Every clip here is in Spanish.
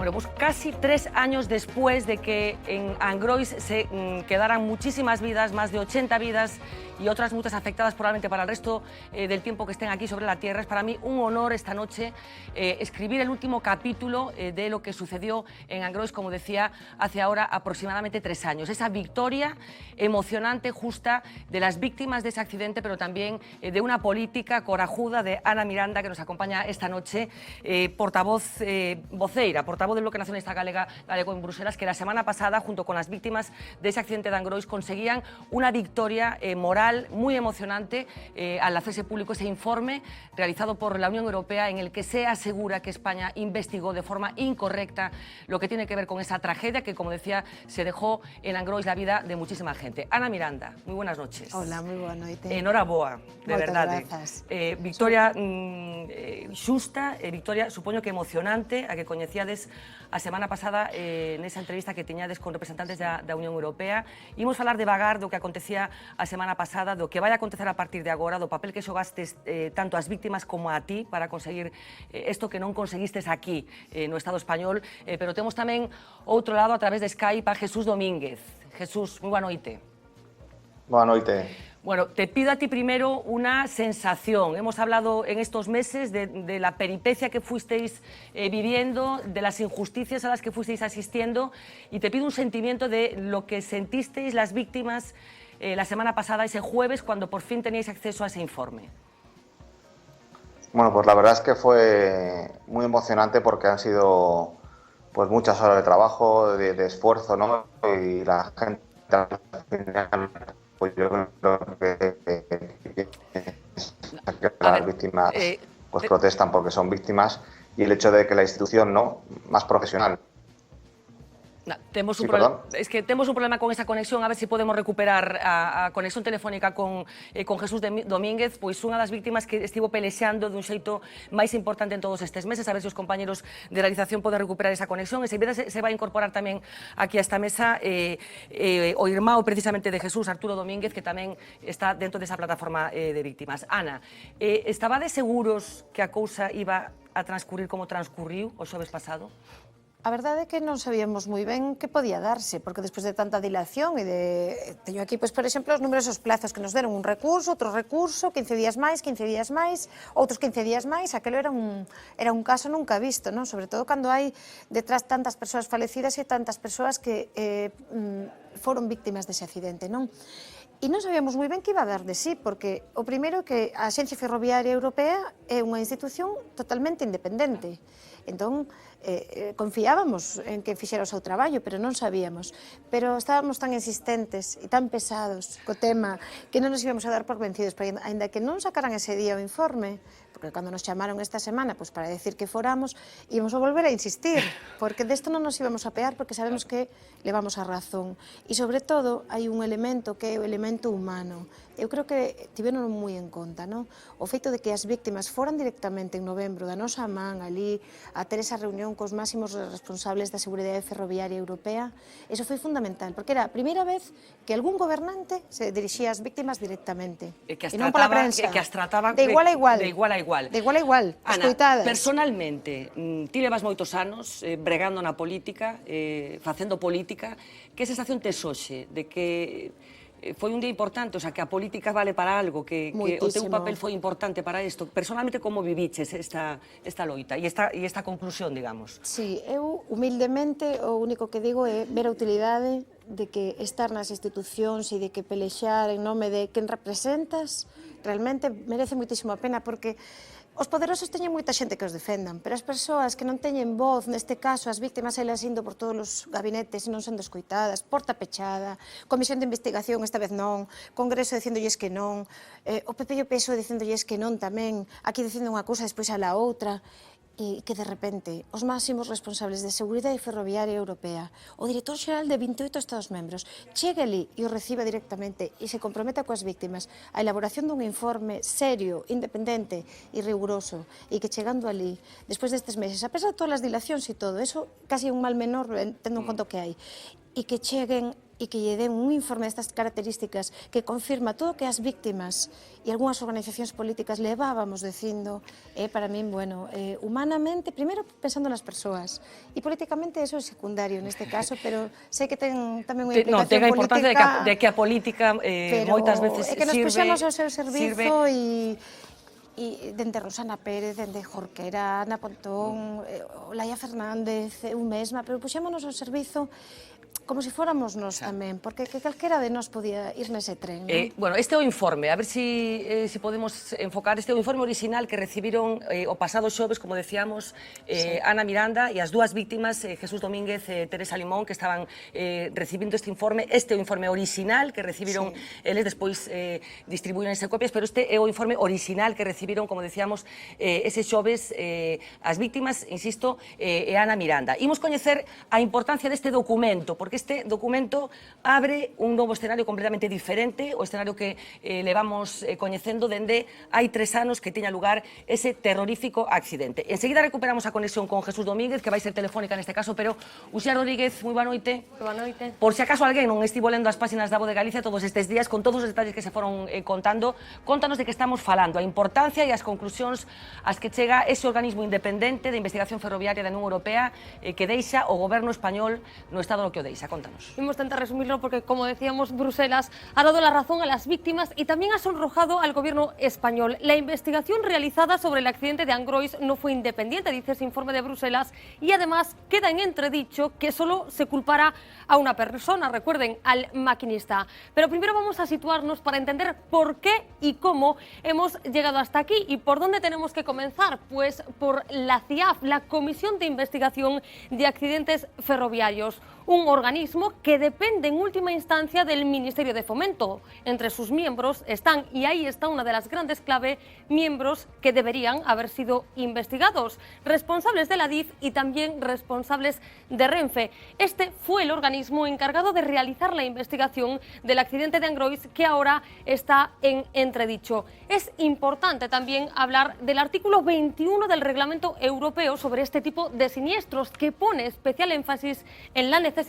Bueno, pues casi 3 años después de que en Angrois se quedaran muchísimas vidas, más de 80 vidas y otras muchas afectadas probablemente para el resto del tiempo que estén aquí sobre la Tierra, es para mí un honor esta noche escribir el último capítulo de lo que sucedió en Angrois, como decía, hace ahora aproximadamente 3 años. Esa victoria emocionante, justa, de las víctimas de ese accidente, pero también de una política corajuda de Ana Miranda, que nos acompaña esta noche, voceira, portavoz del Bloque Nacionalista Galego en Bruselas, que la semana pasada, junto con las víctimas de ese accidente de Angrois, conseguían una victoria moral muy emocionante al hacerse público ese informe realizado por la Unión Europea en el que se asegura que España investigó de forma incorrecta lo que tiene que ver con esa tragedia que, como decía, se dejó en Angrois la vida de muchísima gente. Ana Miranda, muy buenas noches. Hola, moi boa noite. Enhoraboa, de verdade. Grazas. Victoria xusta, victoria, supoño que emocionante, a que coñecíades a semana pasada nesa entrevista que tiñades con representantes da Unión Europea. Imos falar devagar do que acontecía a semana pasada, do que vai acontecer a partir de agora, do papel que xogastes tanto as víctimas como a ti para conseguir isto que non conseguistes aquí no Estado español, pero temos tamén outro lado a través de Skype a Jesús Domínguez. Jesús, moi boa noite. Boa noite. Bueno, te pido a ti primero una sensación. Hemos hablado en estos meses de la peripecia que fuisteis viviendo, de las injusticias a las que fuisteis asistiendo, y te pido un sentimiento de lo que sentisteis las víctimas la semana pasada, ese jueves, cuando por fin teníais acceso a ese informe. Bueno, pues la verdad es que fue muy emocionante porque han sido pues muchas horas de trabajo, de esfuerzo, ¿no? Y la gente al final, pues yo creo que las víctimas pues protestan porque son víctimas, y el hecho de que la institución, ¿no?, más profesional. Temos Sí, es que temos un problema con esa conexión, a ver se podemos recuperar a conexión telefónica con Jesús Domínguez, pois unha das víctimas que estivo pelexando dun xeito máis importante en todos estes meses, a ver se os compañeros de realización poden recuperar esa conexión, e seguida se vai incorporar tamén aquí a esta mesa o irmão precisamente de Jesús, Arturo Domínguez, que tamén está dentro desa plataforma de víctimas. Ana, estabades seguros que a cousa iba a transcurrir como transcurriu o xoves pasado? A verdade é que non sabíamos moi ben que podía darse, porque despois de tanta dilación e teño aquí, pois, por exemplo, os numerosos plazos que nos deron, un recurso, outro recurso, 15 días máis, outros 15 días máis, aquelo era un caso nunca visto, non? Sobre todo cando hai detrás tantas persoas falecidas e tantas persoas que foron víctimas dese accidente, non? E non sabíamos moi ben que iba a dar de sí, porque o primeiro é que a Axencia Ferroviaria Europea é unha institución totalmente independente. Entón, confiábamos en que fixera o seu traballo, pero non sabíamos. Pero estábamos tan insistentes e tan pesados co tema que non nos íbamos a dar por vencidos, porque ainda que non sacaran ese día o informe, porque cando nos chamaron esta semana pues, para decir que foramos, íbamos a volver a insistir, porque desto non nos íbamos a pear, porque sabemos que levamos a razón. E, sobre todo, hai un elemento que é o elemento humano. Eu creo que tiveron moi en conta, non? O feito de que as víctimas foran directamente en novembro da nosa man ali a ter esa reunión cos máximos responsables da Seguridade Ferroviaria Europea, eso foi fundamental, porque era a primeira vez que algún gobernante se dirixía ás víctimas directamente, e non pola prensa, que as trataban de igual a igual. De igual a igual. De igual a igual, Ana, escoitadas. personalmente, ti levas moitos anos bregando na política, facendo política, que sensación tes hoxe de que foi un día importante, o sea, que a política vale para algo, que o teu papel foi importante para isto? Personalmente, como viviches esta loita e esta conclusión, digamos? Sí, eu, humildemente, o único que digo é ver a utilidade de que estar nas institucións e de que pelexar en nome de quen representas realmente merece moitísimo a pena, porque os poderosos teñen moita xente que os defendan, pero as persoas que non teñen voz, neste caso as víctimas, elas indo por todos os gabinetes e non sendo escoitadas, porta pechada, comisión de investigación esta vez non, Congreso dicindolles que non, o PP e o PSOE dicindolles que non tamén, aquí dicindo unha cousa despois a la outra, e que de repente os máximos responsables de Seguridade Ferroviaria Europea, o director xeral de 28 Estados membros, chegue ali e o reciba directamente e se comprometa coas víctimas a elaboración dun informe serio, independente e riguroso, e que chegando ali, despois destes meses, a pesar de todas as dilacións e todo, eso casi é un mal menor, tendo en conta o que hai, e que cheguen e que lle den un informe destas características que confirma todo o que as víctimas e algunhas organizacións políticas levábamos dicindo, para min, bueno, humanamente, primeiro pensando nas persoas, e políticamente eso é secundario neste caso, pero sei que ten tamén unha implicación ten a importancia política, de que a política moitas veces é que nos puxemos ao seu servizo sirve. E dende Rosana Pérez, dende Jorquera, Ana Pontón, Laia Fernández, eu mesma, pero puxémonos ao servizo como se fóramos nós tamén, porque que calquera de nós podía ir nese tren, non? Bueno, este é o informe, a ver si podemos enfocar, este é o informe original que recibiron o pasado xoves, como decíamos, Ana Miranda e as dúas víctimas, Jesús Domínguez e Teresa Limón, que estaban recibindo este informe. Este é o informe original que recibiron eles, despois distribuíronse copias, pero este é o informe original que recibiron, como decíamos, ese xoves as víctimas, insisto, e Ana Miranda. Imos coñecer a importancia deste documento, porque este documento abre un novo escenario completamente diferente, o escenario que levamos coñecendo dende hai 3 anos que tiña lugar ese terrorífico accidente. Enseguida recuperamos a conexión con Jesús Domínguez, que vai ser telefónica neste caso, pero Uxía Rodríguez, moi boa noite. Boa noite. Por si acaso alguén non estivo lendo as páxinas da Voz de Galicia todos estes días, con todos os detalles que se foron contando, contanos de que estamos falando, a importancia e as conclusións ás que chega ese organismo independente de investigación ferroviaria da Unión Europea que deixa o goberno español no estado no que o deixa. Contanos. Vamos a intentar resumirlo porque, como decíamos, Bruselas ha dado la razón a las víctimas y también ha sonrojado al gobierno español. La investigación realizada sobre el accidente de Angrois no fue independiente, dice ese informe de Bruselas, y además queda en entredicho que solo se culpara a una persona, recuerden, al maquinista. Pero primero vamos a situarnos para entender por qué y cómo hemos llegado hasta aquí y por dónde tenemos que comenzar. Pues por la CIAF, la Comisión de Investigación de Accidentes Ferroviarios, un organismo que depende en última instancia del Ministerio de Fomento. Entre sus miembros están, y ahí está una de las grandes claves, miembros que deberían haber sido investigados, responsables de la DIF y también responsables de Renfe. Este fue el organismo encargado de realizar la investigación del accidente de Angrois, que ahora está en entredicho. Es importante también hablar del artículo 21 del Reglamento Europeo sobre este tipo de siniestros, que pone especial énfasis en la necesidad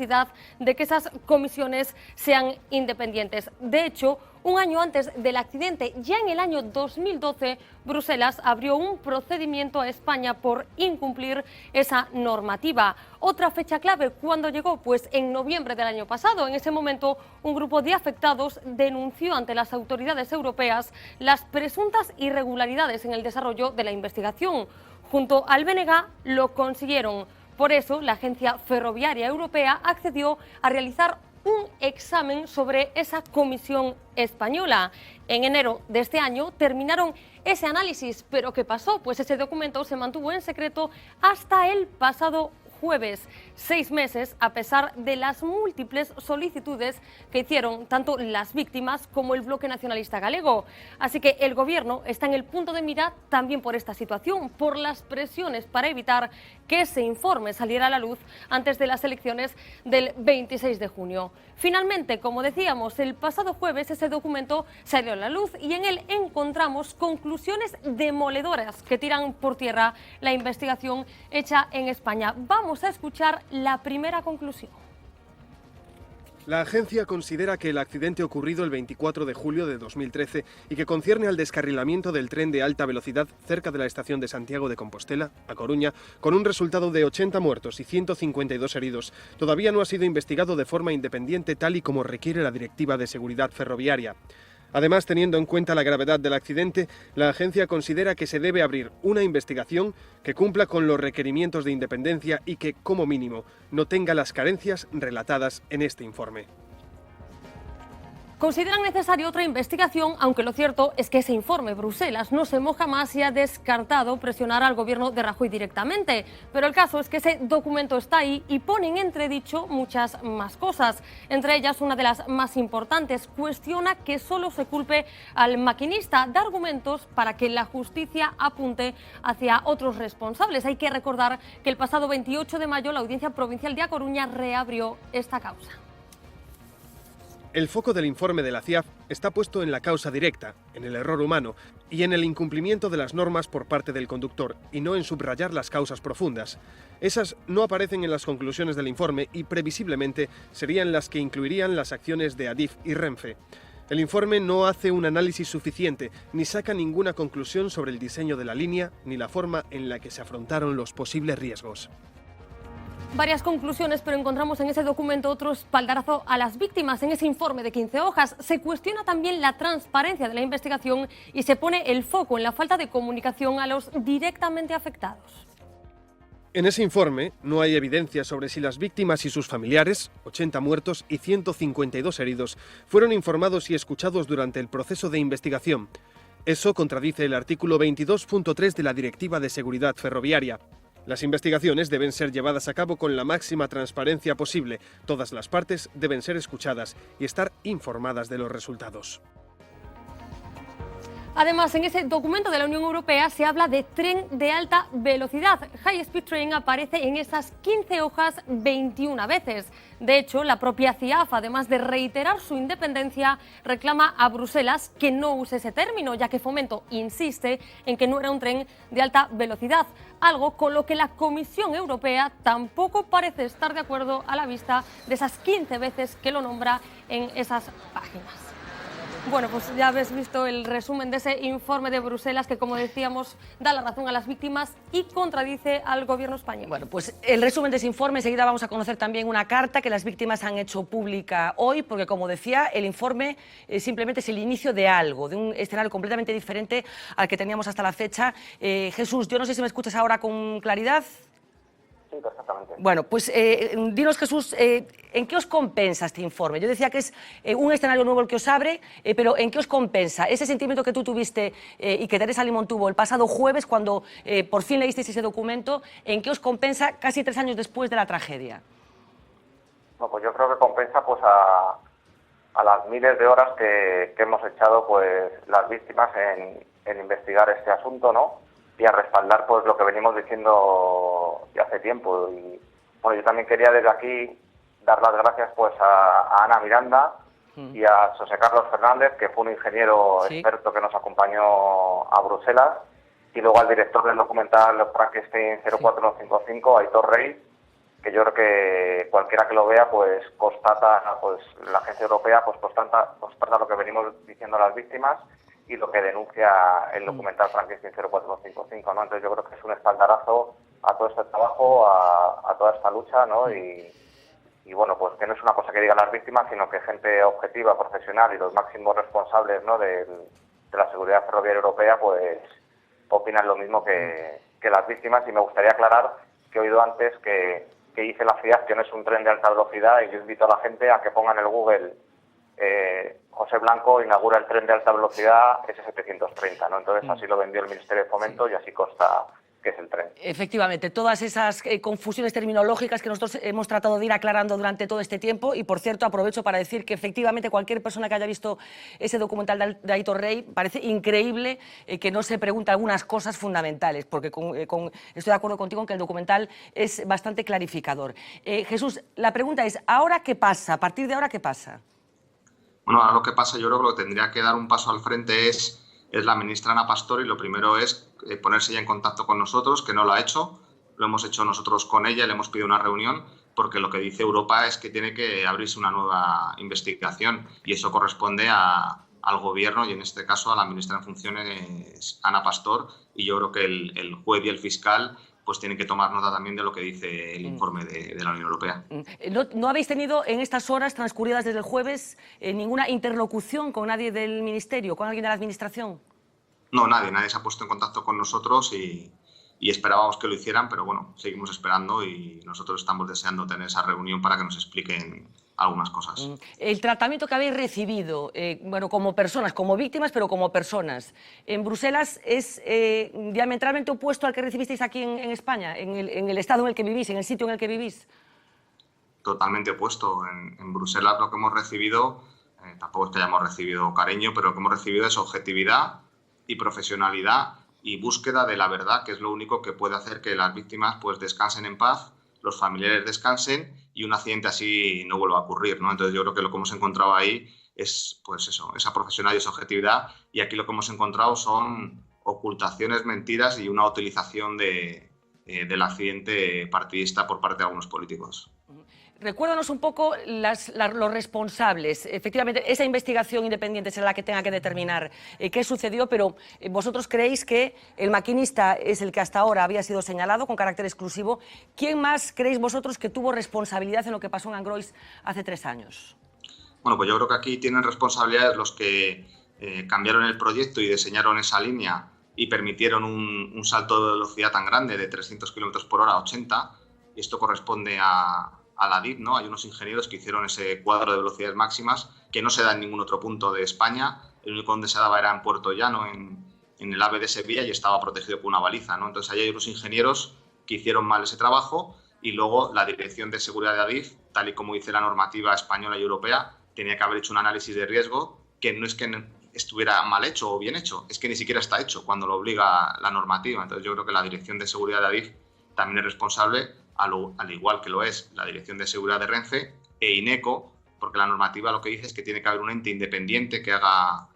de que esas comisiones sean independientes. De hecho, un año antes del accidente, ya en el año 2012, Bruselas abrió un procedimiento a España por incumplir esa normativa. Otra fecha clave, ¿cuándo llegó? Pues en noviembre del año pasado. En ese momento, un grupo de afectados denunció ante las autoridades europeas las presuntas irregularidades en el desarrollo de la investigación. Junto al BNG lo consiguieron. Por eso, la Agencia Ferroviaria Europea accedió a realizar un examen sobre esa comisión española. En enero de este año terminaron ese análisis, pero ¿qué pasó? Pues ese documento se mantuvo en secreto hasta el pasado jueves, 6 meses, a pesar de las múltiples solicitudes que hicieron tanto las víctimas como el Bloque Nacionalista Galego. Así que el Gobierno está en el punto de mira también por esta situación, por las presiones para evitar que ese informe saliera a la luz antes de las elecciones del 26 de junio. Finalmente, como decíamos, el pasado jueves ese documento salió a la luz y en él encontramos conclusiones demoledoras que tiran por tierra la investigación hecha en España. Vamos a escuchar la primera conclusión. La agencia considera que el accidente ocurrido el 24 de julio de 2013 y que concierne al descarrilamiento del tren de alta velocidad cerca de la estación de Santiago de Compostela, a Coruña, con un resultado de 80 muertos y 152 heridos, todavía no ha sido investigado de forma independiente tal y como requiere la Directiva de Seguridad Ferroviaria. Además, teniendo en cuenta la gravedad del accidente, la agencia considera que se debe abrir una investigación que cumpla con los requerimientos de independencia y que, como mínimo, no tenga las carencias relatadas en este informe. Consideran necesaria otra investigación, aunque lo cierto es que ese informe Bruselas no se moja más y ha descartado presionar al gobierno de Rajoy directamente. Pero el caso es que ese documento está ahí y pone en entredicho muchas más cosas. Entre ellas, una de las más importantes, cuestiona que solo se culpe al maquinista, da argumentos para que la justicia apunte hacia otros responsables. Hay que recordar que el pasado 28 de mayo la Audiencia Provincial de A Coruña reabrió esta causa. El foco del informe de la CIAF está puesto en la causa directa, en el error humano y en el incumplimiento de las normas por parte del conductor, y no en subrayar las causas profundas. Esas no aparecen en las conclusiones del informe y previsiblemente serían las que incluirían las acciones de Adif y Renfe. El informe no hace un análisis suficiente ni saca ninguna conclusión sobre el diseño de la línea ni la forma en la que se afrontaron los posibles riesgos. Varias conclusiones, pero encontramos en ese documento otro espaldarazo a las víctimas. En ese informe de 15 hojas se cuestiona también la transparencia de la investigación y se pone el foco en la falta de comunicación a los directamente afectados. En ese informe no hay evidencia sobre si las víctimas y sus familiares, 80 muertos y 152 heridos, fueron informados y escuchados durante el proceso de investigación. Eso contradice el artículo 22.3 de la Directiva de Seguridad Ferroviaria. Las investigaciones deben ser llevadas a cabo con la máxima transparencia posible. Todas las partes deben ser escuchadas y estar informadas de los resultados. Además, en ese documento de la Unión Europea se habla de tren de alta velocidad. High Speed Train aparece en esas 15 hojas 21 veces. De hecho, la propia CIAF, además de reiterar su independencia, reclama a Bruselas que no use ese término, ya que Fomento insiste en que no era un tren de alta velocidad, algo con lo que la Comisión Europea tampoco parece estar de acuerdo a la vista de esas 15 veces que lo nombra en esas páginas. Bueno, pues ya habéis visto el resumen de ese informe de Bruselas que, como decíamos, da la razón a las víctimas y contradice al gobierno español. Bueno, pues el resumen de ese informe, enseguida vamos a conocer también una carta que las víctimas han hecho pública hoy, porque, como decía, el informe simplemente es el inicio de algo, de un escenario completamente diferente al que teníamos hasta la fecha. Jesús, yo no sé si me escuchas ahora con claridad. Sí, perfectamente. Bueno, pues dinos, Jesús, ¿en qué os compensa este informe? Yo decía que es un escenario nuevo el que os abre, pero ¿en qué os compensa ese sentimiento que tú tuviste y que Teresa Limón tuvo el pasado jueves cuando por fin leísteis ese documento? ¿En qué os compensa casi 3 años después de la tragedia? No, pues yo creo que compensa pues a las miles de horas que hemos echado pues las víctimas en investigar este asunto, ¿no? Y a respaldar pues lo que venimos diciendo ya hace tiempo. Y bueno, yo también quería desde aquí dar las gracias pues a Ana Miranda y a José Carlos Fernández, que fue un ingeniero experto que nos acompañó a Bruselas, y luego al director del documental Frankenstein 04155, Aitor Rey, que yo creo que cualquiera que lo vea pues constata, pues la agencia europea pues constata lo que venimos diciendo a las víctimas y lo que denuncia el documental Frankenstein 04155, ¿no? Entonces yo creo que es un espaldarazo a todo este trabajo, a toda esta lucha, ¿no? Y bueno, pues que no es una cosa que digan las víctimas, sino que gente objetiva, profesional y los máximos responsables, ¿no?, de la seguridad ferroviaria europea, pues opinan lo mismo que las víctimas. Y me gustaría aclarar que he oído antes que dice la CIAF que no es un tren de alta velocidad, y yo invito a la gente a que pongan en el Google José Blanco inaugura el tren de alta velocidad S730, ¿no? Entonces así lo vendió el Ministerio de Fomento y así consta que es el tren. Efectivamente, todas esas confusiones terminológicas que nosotros hemos tratado de ir aclarando durante todo este tiempo. Y, por cierto, aprovecho para decir que efectivamente cualquier persona que haya visto ese documental de Aitor Rey, parece increíble que no se pregunte algunas cosas fundamentales, porque estoy de acuerdo contigo en que el documental es bastante clarificador. Jesús, la pregunta es, ¿ahora qué pasa? ¿A partir de ahora qué pasa? Bueno, ahora lo que pasa, yo creo que lo que tendría que dar un paso al frente es la ministra Ana Pastor, y lo primero es ponerse ya en contacto con nosotros, que no lo ha hecho. Lo hemos hecho nosotros con ella, le hemos pedido una reunión, porque lo que dice Europa es que tiene que abrirse una nueva investigación, y eso corresponde al gobierno y en este caso a la ministra en funciones, Ana Pastor, y yo creo que el juez y el fiscal pues tienen que tomar nota también de lo que dice el informe de la Unión Europea. ¿No habéis tenido en estas horas transcurridas desde el jueves ninguna interlocución con nadie del Ministerio, con alguien de la Administración? No, nadie se ha puesto en contacto con nosotros y esperábamos que lo hicieran, pero bueno, seguimos esperando y nosotros estamos deseando tener esa reunión para que nos expliquen algunas cosas. El tratamiento que habéis recibido, bueno, como personas, como víctimas, pero como personas, en Bruselas es diametralmente opuesto al que recibisteis aquí en España, en el estado en el que vivís, en el sitio en el que vivís. Totalmente opuesto. En Bruselas lo que hemos recibido, tampoco es que hayamos recibido cariño, pero lo que hemos recibido es objetividad y profesionalidad y búsqueda de la verdad, que es lo único que puede hacer que las víctimas pues descansen en paz los familiares descansen y un accidente así no vuelva a ocurrir, ¿no? Entonces yo creo que lo que hemos encontrado ahí es, pues eso, esa profesionalidad y esa objetividad, y aquí lo que hemos encontrado son ocultaciones, mentiras y una utilización del accidente partidista por parte de algunos políticos. Recuérdanos un poco los responsables. Efectivamente, esa investigación independiente será la que tenga que determinar qué sucedió, pero vosotros creéis que el maquinista es el que hasta ahora había sido señalado con carácter exclusivo. ¿Quién más creéis vosotros que tuvo responsabilidad en lo que pasó en Angrois hace 3 años? Bueno, pues yo creo que aquí tienen responsabilidades los que cambiaron el proyecto y diseñaron esa línea y permitieron un salto de velocidad tan grande de 300 km por hora a 80, y esto corresponde a la DIF, ¿no? Hay unos ingenieros que hicieron ese cuadro de velocidades máximas que no se da en ningún otro punto de España. El único donde se daba era en Puerto Llano, en el AVE de Sevilla, y estaba protegido por una baliza, ¿no? Entonces ahí hay unos ingenieros que hicieron mal ese trabajo, y luego la Dirección de Seguridad de Adif, tal y como dice la normativa española y europea, tenía que haber hecho un análisis de riesgo que no es que estuviera mal hecho o bien hecho, es que ni siquiera está hecho cuando lo obliga la normativa. Entonces yo creo que la Dirección de Seguridad de Adif también es responsable, al igual que lo es la Dirección de Seguridad de Renfe e INECO, porque la normativa lo que dice es que tiene que haber un ente independiente que haga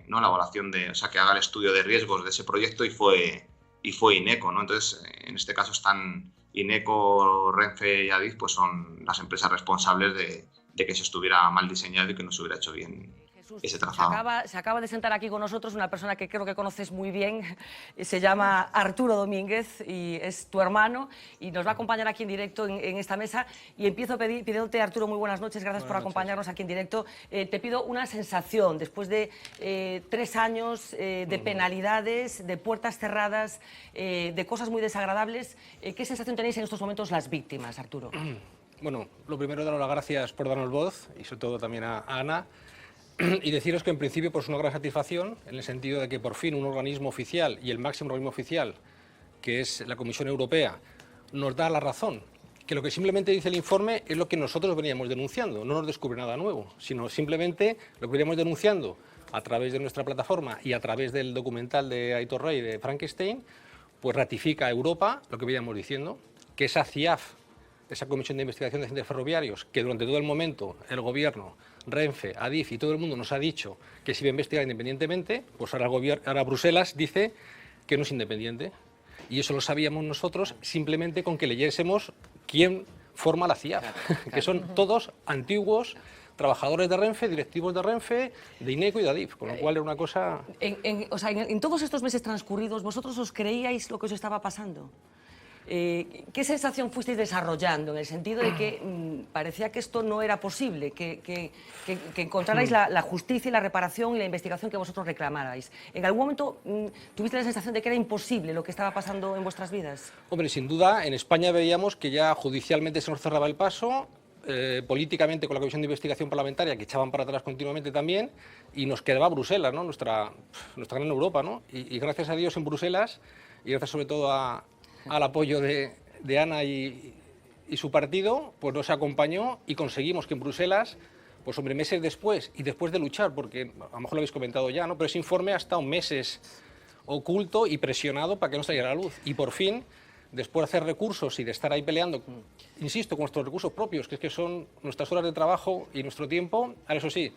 ¿no? la evaluación que haga el estudio de riesgos de ese proyecto, y fue INECO, ¿no? Entonces, en este caso están INECO, Renfe y Adif, pues son las empresas responsables de que se estuviera mal diseñado y que no se hubiera hecho bien ese trazado. Se acaba de sentar aquí con nosotros una persona que creo que conoces muy bien, se llama Arturo Domínguez y es tu hermano, y nos va a acompañar aquí en directo en esta mesa. Y empiezo pidiéndote, Arturo, muy buenas noches, gracias por acompañarnos aquí en directo. Te pido una sensación, después de 3 años de penalidades, de puertas cerradas, de cosas muy desagradables, ¿qué sensación tenéis en estos momentos las víctimas, Arturo? Bueno, lo primero, daros las gracias por darnos voz, y sobre todo también a Ana. Y deciros que en principio pues una gran satisfacción, en el sentido de que por fin un organismo oficial, y el máximo organismo oficial, que es la Comisión Europea, nos da la razón. Que lo que simplemente dice el informe es lo que nosotros veníamos denunciando, no nos descubre nada nuevo, sino simplemente lo que veníamos denunciando a través de nuestra plataforma y a través del documental de Aitor Rey de Frankenstein, pues ratifica a Europa lo que veníamos diciendo, que esa CIAF, esa Comisión de Investigación de Accidentes Ferroviarios, que durante todo el momento el Gobierno, Renfe, Adif y todo el mundo nos ha dicho que se iba a investigar independientemente, pues ahora Bruselas dice que no es independiente. Y eso lo sabíamos nosotros simplemente con que leyésemos quién forma la CIAF, que son todos antiguos trabajadores de Renfe, directivos de Renfe, de INECO y de Adif, con lo cual era una cosa... En todos estos meses transcurridos, ¿vosotros os creíais lo que os estaba pasando? ¿Qué sensación fuisteis desarrollando en el sentido de que parecía que esto no era posible, que encontrarais la justicia y la reparación y la investigación que vosotros reclamarais? ¿En algún momento tuviste la sensación de que era imposible lo que estaba pasando en vuestras vidas? Hombre, sin duda, en España veíamos que ya judicialmente se nos cerraba el paso, políticamente con la Comisión de Investigación Parlamentaria, que echaban para atrás continuamente también, y nos quedaba Bruselas, ¿no? nuestra gran Europa, ¿no? Y gracias a Dios en Bruselas, y gracias sobre todo al apoyo de Ana y su partido, pues nos acompañó y conseguimos que en Bruselas, pues hombre, meses después, y después de luchar, porque a lo mejor lo habéis comentado ya, ¿no? Pero ese informe ha estado meses oculto y presionado para que no saliera a la luz. Y por fin, después de hacer recursos y de estar ahí peleando, insisto, con nuestros recursos propios, que es que son nuestras horas de trabajo y nuestro tiempo, ahora eso sí,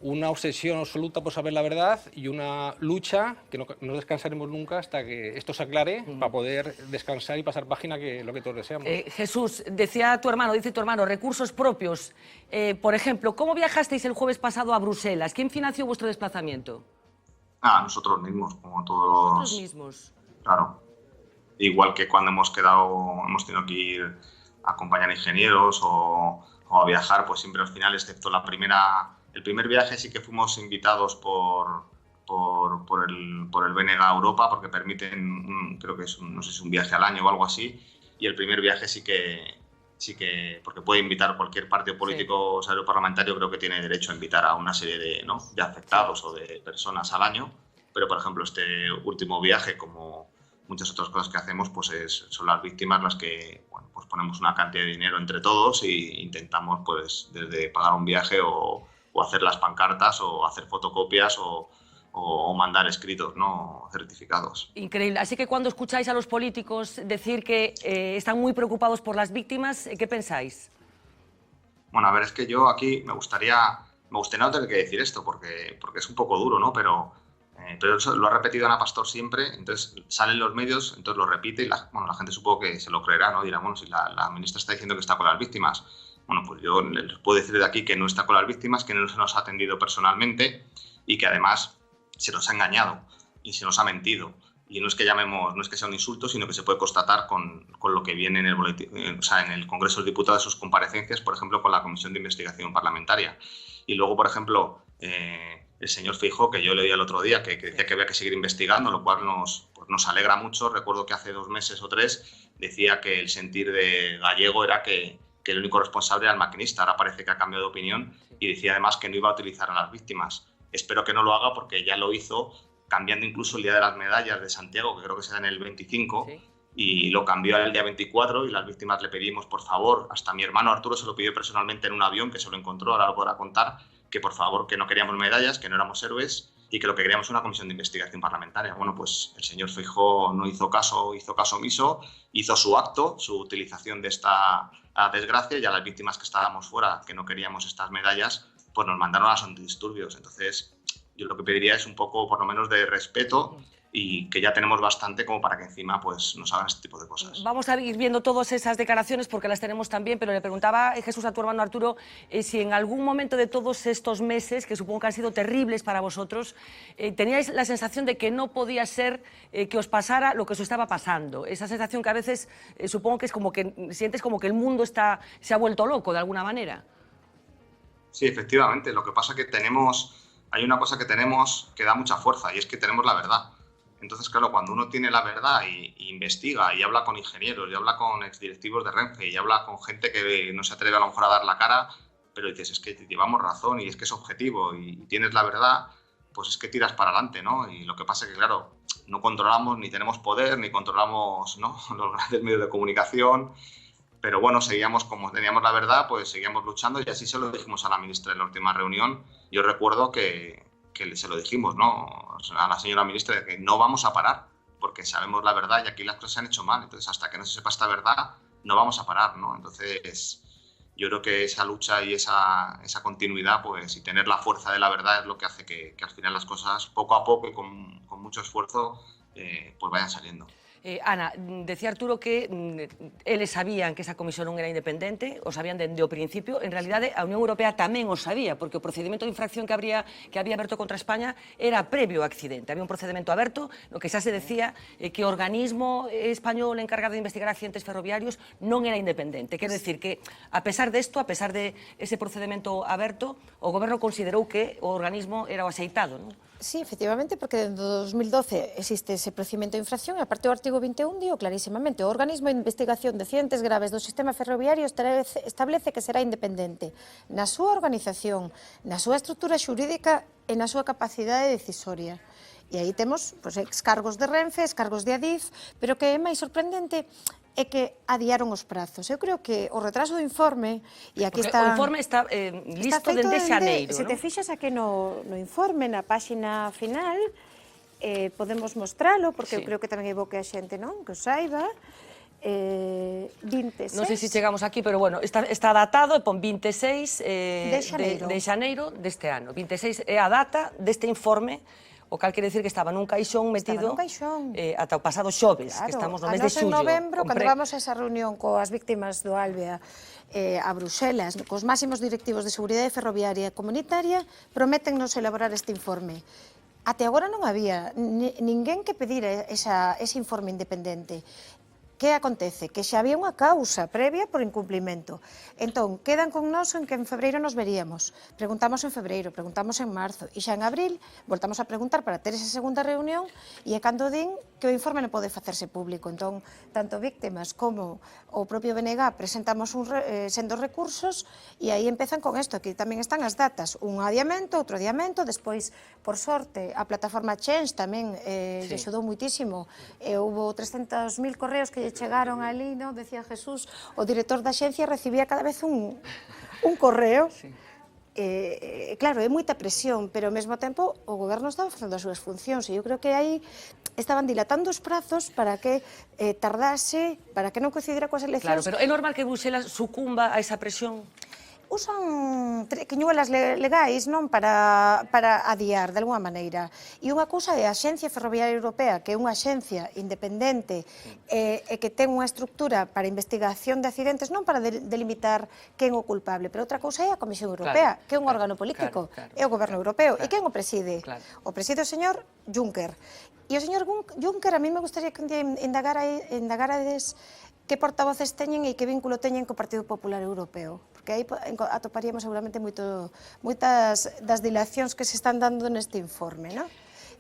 una obsesión absoluta por saber la verdad y una lucha que no descansaremos nunca hasta que esto se aclare, para poder descansar y pasar página, que es lo que todos deseamos. Jesús, dice tu hermano, recursos propios. Por ejemplo, ¿cómo viajasteis el jueves pasado a Bruselas? ¿Quién financió vuestro desplazamiento? Nosotros mismos, como todos. ¿Vosotros mismos? Claro. Igual que cuando hemos tenido que ir a acompañar ingenieros o a viajar, pues siempre al final, excepto el primer viaje, sí que fuimos invitados por el BNG Europa, porque permiten, creo que es no sé si un viaje al año o algo así, y el primer viaje sí que porque puede invitar cualquier partido político, sí, o parlamentario, creo que tiene derecho a invitar a una serie de afectados, sí, o de personas al año, pero por ejemplo este último viaje, como muchas otras cosas que hacemos, pues son las víctimas las que pues ponemos una cantidad de dinero entre todos e intentamos, pues desde pagar un viaje o hacer las pancartas o hacer fotocopias o o mandar escritos, ¿no?, certificados. Increíble. Así que cuando escucháis a los políticos decir que están muy preocupados por las víctimas, ¿qué pensáis? Bueno, a ver, es que yo aquí me gustaría no tener que decir esto porque es un poco duro, ¿no? Pero eso lo ha repetido Ana Pastor siempre, entonces salen los medios, entonces lo repite y la gente supongo que se lo creerá, ¿no? Dirá, bueno, si la ministra está diciendo que está con las víctimas. Bueno, pues yo les puedo decir de aquí que no está con las víctimas, que no se nos ha atendido personalmente y que además se nos ha engañado y se nos ha mentido. Y no es que no es que sea un insulto, sino que se puede constatar con lo que viene en el boletín, en el Congreso de los Diputados, sus comparecencias, por ejemplo, con la Comisión de Investigación Parlamentaria. Y luego, por ejemplo, el señor Feijóo, que yo leí el otro día, que decía que había que seguir investigando, lo cual nos alegra mucho. Recuerdo que hace 2 meses o 3 decía que el sentir de Gallego era que el único responsable era el maquinista. Ahora parece que ha cambiado de opinión y decía además que no iba a utilizar a las víctimas. Espero que no lo haga porque ya lo hizo cambiando incluso el Día de las Medallas de Santiago, que creo que será en el 25, sí, y lo cambió al día 24 y las víctimas le pedimos, por favor, hasta mi hermano Arturo se lo pidió personalmente en un avión, que se lo encontró, ahora lo podrá contar, que por favor, que no queríamos medallas, que no éramos héroes y que lo que queríamos era una comisión de investigación parlamentaria. Bueno, pues el señor Feijóo no hizo caso omiso, hizo su acto, su utilización de esta desgracia, y a las víctimas que estábamos fuera, que no queríamos estas medallas, pues nos mandaron a los antidisturbios. Entonces, yo lo que pediría es un poco, por lo menos, de respeto y que ya tenemos bastante como para que encima pues, nos hagan este tipo de cosas. Vamos a ir viendo todas esas declaraciones porque las tenemos también, pero le preguntaba Jesús a tu hermano Arturo si en algún momento de todos estos meses, que supongo que han sido terribles para vosotros, teníais la sensación de que no podía ser que os pasara lo que os estaba pasando. Esa sensación que a veces supongo que es como que sientes como que el mundo se ha vuelto loco de alguna manera. Sí, efectivamente. Lo que pasa es que hay una cosa que tenemos que da mucha fuerza y es que tenemos la verdad. Entonces, claro, cuando uno tiene la verdad y investiga y habla con ingenieros y habla con exdirectivos de Renfe y habla con gente que no se atreve a lo mejor a dar la cara, pero dices, es que llevamos razón y es que es objetivo y tienes la verdad, pues es que tiras para adelante, ¿no? Y lo que pasa es que, claro, no controlamos ni tenemos poder ni controlamos, ¿no?, los grandes medios de comunicación, pero bueno, seguíamos, como teníamos la verdad, pues seguíamos luchando y así se lo dijimos a la ministra en la última reunión. Yo recuerdo que se lo dijimos, ¿no?, a la señora ministra, que no vamos a parar, porque sabemos la verdad y aquí las cosas se han hecho mal. Entonces, hasta que no se sepa esta verdad, no vamos a parar, ¿no? Entonces, yo creo que esa lucha y esa continuidad, pues, y tener la fuerza de la verdad es lo que hace que al final las cosas, poco a poco y con mucho esfuerzo, pues vayan saliendo. Ana, decía Arturo que eles sabían que esa comisión non era independente, o sabían dende o principio. En realidade, a Unión Europea tamén o sabía, porque o procedimento de infracción que había aberto contra España era previo ao accidente. Había un procedimento aberto no que xa se decía que o organismo español encargado de investigar accidentes ferroviarios non era independente. Quero decir que, a pesar desto, a pesar de ese procedimento aberto, o goberno considerou que o organismo era o axeitado, non? Sí, efectivamente, porque en 2012 existe ese procedimento de infracción e aparte o artigo 21 dio clarísimamente o organismo de investigación de accidentes graves do sistema ferroviario establece que será independente na súa organización, na súa estrutura xurídica e na súa capacidade decisoria. E aí temos excargos de Renfe, excargos de Adif, pero que é máis sorprendente é que adiaron os prazos. Eu creo que o retraso do informe, e aquí porque está... o informe está listo dende xaneiro, Se te fixas aquí no informe, na páxina final, podemos mostralo, porque eu creo que tamén é bo que a xente non que o saiba. 26... Non sei se chegamos aquí, pero bueno, está datado e pon 26 de xaneiro deste ano. 26 é a data deste informe, o cal quere decir que estaba nun caixón metido ata o pasado xoves, que estamos no mes de xullo. En novembro, cando vamos a esa reunión coas víctimas do Albea a Bruselas, cos máximos directivos de seguridade ferroviaria e comunitaria, prométennos elaborar este informe. Até agora non había ninguén que pedir ese informe independente. Que acontece? Que xa había unha causa previa por incumplimento. Entón, quedan con nós en que en febreiro nos veríamos. Preguntamos en febreiro, preguntamos en marzo, e xa en abril voltamos a preguntar para ter esa segunda reunión e é cando din que o informe non pode facerse público. Entón, tanto víctimas como o propio BNG presentamos sendos recursos e aí empezan con isto. Aquí tamén están as datas. Un adiamento, outro adiamento, despois, por sorte, a plataforma Change tamén lle axudou muitísimo. Houve 300.000 correos que lle chegaron ali, decía Jesús, o director da axencia recibía cada vez un correo. claro, é moita presión, pero ao mesmo tempo o goberno estaba facendo as súas funcións e eu creo que aí estaban dilatando os prazos para que tardase, para que non coincidira coas Claro, eleccións. pero é normal que Bruselas sucumba a esa presión? Usan quiñuelas legais non para adiar de alguma maneira. E unha cousa é a Axencia Ferroviaria Europea, que é unha axencia independente e que ten unha estructura para investigación de accidentes, non para delimitar quen é o culpable, pero outra cousa é a Comisión Europea, que é un órgano político, é o Goberno Europeo. E quen o preside? O preside o señor Juncker. E o señor Juncker, a mí me gustaría que un día indagarades que portavoces teñen e que vínculo teñen co Partido Popular Europeo, porque aí atoparíamos seguramente moitas das dilacións que se están dando neste informe, non?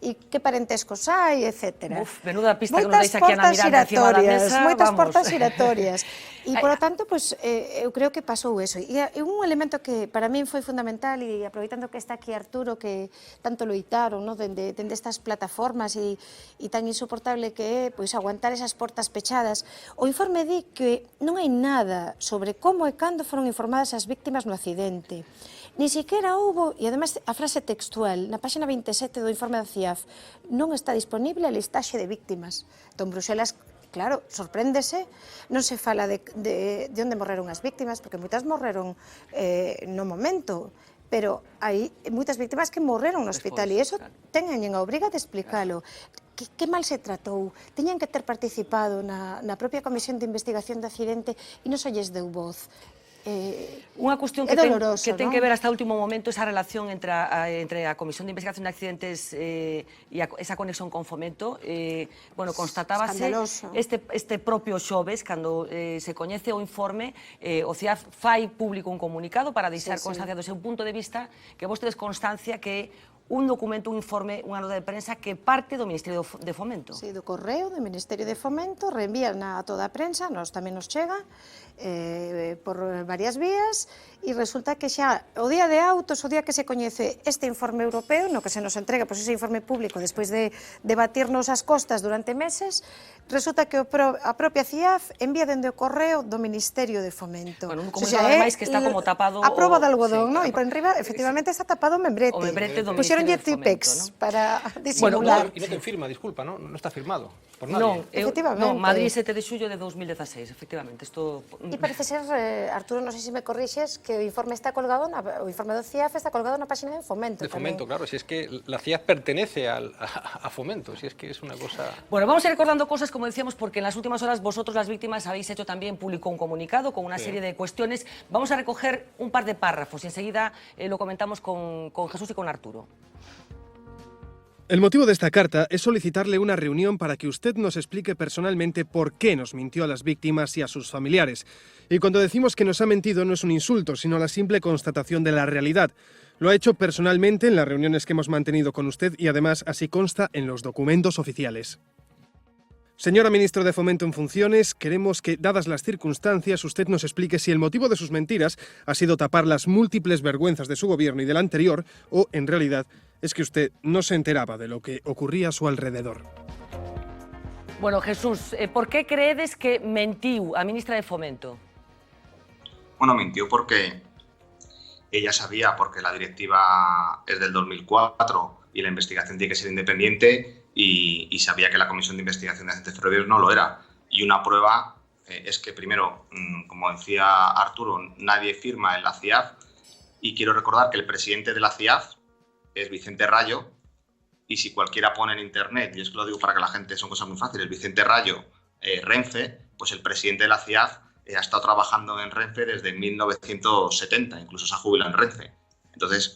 E que parentescos hai, etc. Menuda pista que nos deis aquí a Miranda encima da mesa. Moitas portas giratorias. E, polo tanto, eu creo que pasou eso. E un elemento que para min foi fundamental, e aproveitando que está aquí Arturo, que tanto loitaron dende estas plataformas e tan insoportable que é aguantar esas portas pechadas, o informe di que non hai nada sobre como e cando foron informadas as víctimas no accidente. Ni siquiera houbo, e ademais a frase textual, na páxina 27 do informe da CIAF, non está disponible a listaxe de víctimas. Entón, Bruselas, claro, sorpréndese, non se fala de onde morreron as víctimas, porque moitas morreron no momento, pero hai moitas víctimas que morreron no hospital, e iso teñen a obriga de explicalo. Que mal se tratou, teñan que ter participado na propia Comisión de Investigación de Accidente e non se lles deu voz. Unha cuestión que ten que ver hasta o último momento esa relación entre a Comisión de Investigación de Accidentes e esa conexión con Fomento. Constatábase este propio xoves, cando se coñece o informe, o CIAF fai público un comunicado para deixar constancia do seu punto de vista, que vostedes constancia que un documento, un informe, unha nota de prensa que parte do Ministerio de Fomento. Sí, do correo do Ministerio de Fomento, reenvían a toda a prensa, nos tamén nos chega, por varias vías, e resulta que xa o día de autos, o día que se coñece este informe europeo, no que se nos entrega ese informe público despois de debatirnos as costas durante meses, resulta que a propia CIAF envía dende o correo do Ministerio de Fomento. Un comunicado ademais que está como tapado... A proba de algodón, non? E por enriba, efectivamente, está tapado o membrete. O membrete do Ministerio de Fomento, para disimular. E non ten firma, disculpa, non está firmado por nadie. Non, efectivamente. Madrid 7 de xullo de 2016, efectivamente. E parece ser, Arturo, non sei se me corrixes, que o informe está colgado, o informe do CIAF está colgado na página de Fomento. De Fomento, claro, si es que la CIAF pertenece a Fomento, si es que es una cosa... Bueno, vamos a ir recordando cosas, como decíamos, porque en las últimas horas vosotros, las víctimas, habéis hecho también público un comunicado con una serie de cuestiones. Vamos a recoger un par de párrafos y enseguida lo comentamos con Jesús y con Arturo. El motivo de esta carta es solicitarle una reunión para que usted nos explique personalmente por qué nos mintió a las víctimas y a sus familiares. Y cuando decimos que nos ha mentido no es un insulto, sino la simple constatación de la realidad. Lo ha hecho personalmente en las reuniones que hemos mantenido con usted y además así consta en los documentos oficiales. Señora Ministro de Fomento en funciones, queremos que, dadas las circunstancias, usted nos explique si el motivo de sus mentiras ha sido tapar las múltiples vergüenzas de su gobierno y del anterior, o, en realidad, es que usted no se enteraba de lo que ocurría a su alrededor. Bueno, Jesús, por qué creedes que mentiu a ministra de Fomento? Bueno, mintió porque ella sabía, porque la directiva es del 2004 y la investigación tiene que ser independiente, y sabía que la Comisión de Investigación de Accidentes Ferroviarios no lo era. Y una prueba es que, primero, como decía Arturo, nadie firma en la CIAF, y quiero recordar que el presidente de la CIAF es Vicente Rayo, y si cualquiera pone en internet, y es que lo digo para que la gente, son cosas muy fáciles, Vicente Rayo, Renfe, pues el presidente de la CIAF ha estado trabajando en Renfe desde 1970, incluso se ha jubilado en Renfe. Entonces,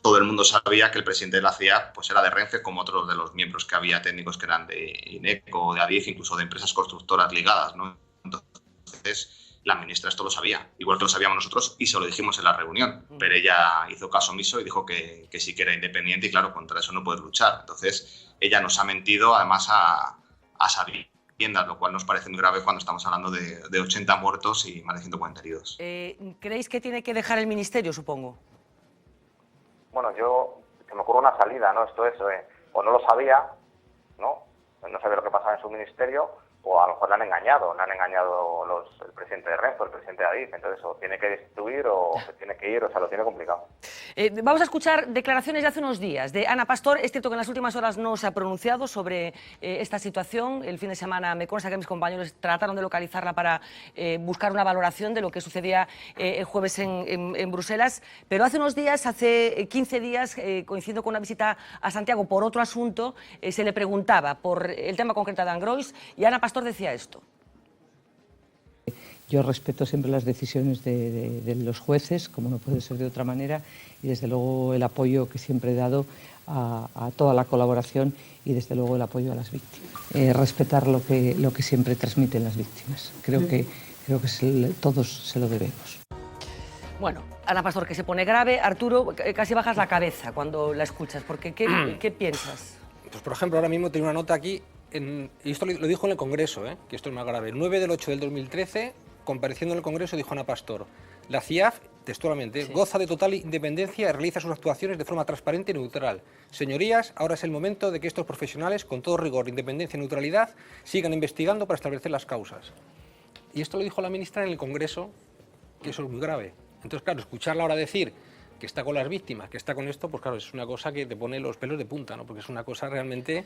todo el mundo sabía que el presidente de la CIAF pues era de Renfe, como otros de los miembros que había técnicos que eran de INECO, de ADIF, incluso de empresas constructoras ligadas, ¿no? Entonces, la ministra esto lo sabía, igual que lo sabíamos nosotros, y se lo dijimos en la reunión, pero ella hizo caso omiso y dijo que sí que era independiente, y claro, contra eso no puedes luchar. Entonces, ella nos ha mentido, además, a sabiendas, lo cual nos parece muy grave cuando estamos hablando de 80 muertos y más de 140 heridos. ¿Creéis que tiene que dejar el ministerio, supongo? Bueno, se me ocurre una salida, ¿no? Esto es, o no lo sabía, ¿no? No sabía lo que pasaba en su ministerio, o a lo mejor le han engañado el presidente de Renfe, el presidente de Adif, entonces o tiene que destituir o se tiene que ir, o sea, lo tiene complicado. Vamos a escuchar declaraciones de hace unos días de Ana Pastor. Es cierto que en las últimas horas no se ha pronunciado sobre esta situación. El fin de semana me consta que mis compañeros trataron de localizarla para buscar una valoración de lo que sucedía el jueves en Bruselas, pero hace unos días, hace 15 días, coincidiendo con una visita a Santiago por otro asunto, se le preguntaba por el tema concreto de Angrois y Ana Pastor decía esto. Yo respeto siempre las decisiones de los jueces, como no puede ser de otra manera, y desde luego el apoyo que siempre he dado a toda la colaboración y desde luego el apoyo a las víctimas. Respetar lo que siempre transmiten las víctimas. Creo que todos se lo debemos. Bueno, Ana Pastor, que se pone grave. Arturo, casi bajas la cabeza cuando la escuchas, porque ¿qué piensas? Pues por ejemplo, ahora mismo tengo una nota aquí, y esto lo dijo en el Congreso, que esto es más grave. El 9/8/2013, compareciendo en el Congreso, dijo Ana Pastor: la CIAF, textualmente, goza de total independencia y realiza sus actuaciones de forma transparente y neutral. Señorías, ahora es el momento de que estos profesionales, con todo rigor, independencia y neutralidad, sigan investigando para establecer las causas. Y esto lo dijo la ministra en el Congreso, que eso es muy grave. Entonces, claro, escucharla ahora decir que está con las víctimas, que está con esto, pues claro, es una cosa que te pone los pelos de punta, ¿no? Porque es una cosa realmente...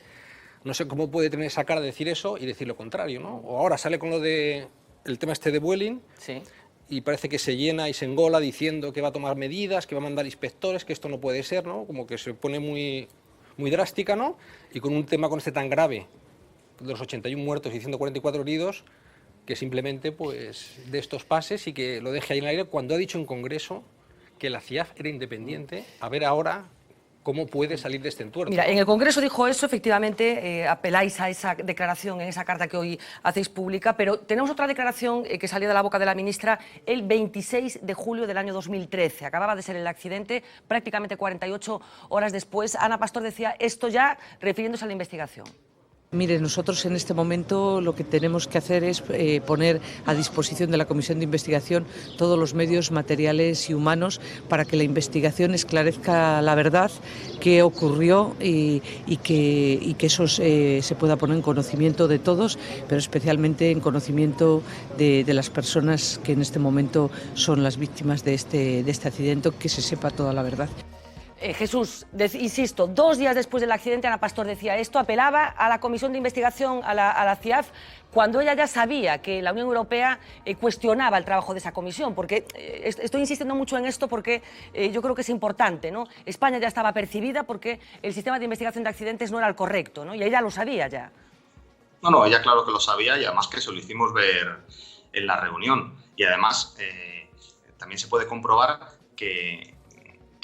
No sé cómo puede tener esa cara de decir eso y decir lo contrario, ¿no? O ahora sale con lo de el tema este de Vueling, sí, y parece que se llena y se engola diciendo que va a tomar medidas, que va a mandar inspectores, que esto no puede ser, ¿no? Como que se pone muy drástica, ¿no? Y con un tema con este tan grave, de los 81 muertos y 144 heridos, que simplemente pues de estos pases y que lo deje ahí en el aire, cuando ha dicho en Congreso que la CIAF era independiente. A ver ahora cómo puede salir de este entuerto. Mira, en el Congreso dijo eso, efectivamente, apeláis a esa declaración en esa carta que hoy hacéis pública, pero tenemos otra declaración que salió de la boca de la ministra el 26 de julio del año 2013. Acababa de ser el accidente, prácticamente 48 horas después. Ana Pastor decía esto ya refiriéndose a la investigación. Mire, nosotros en este momento lo que tenemos que hacer es poner a disposición de la Comisión de Investigación todos los medios materiales y humanos para que la investigación esclarezca la verdad, qué ocurrió y que eso se pueda poner en conocimiento de todos, pero especialmente en conocimiento de las personas que en este momento son las víctimas de este accidente, que se sepa toda la verdad. Jesús, insisto, 2 días después del accidente Ana Pastor decía esto, apelaba a la Comisión de Investigación, a la CIAF, cuando ella ya sabía que la Unión Europea cuestionaba el trabajo de esa comisión, porque estoy insistiendo mucho en esto porque yo creo que es importante, ¿no? España ya estaba percibida porque el sistema de investigación de accidentes no era el correcto, ¿no? Y ella lo sabía ya. No, ella claro que lo sabía y además que se lo hicimos ver en la reunión. Y además también se puede comprobar que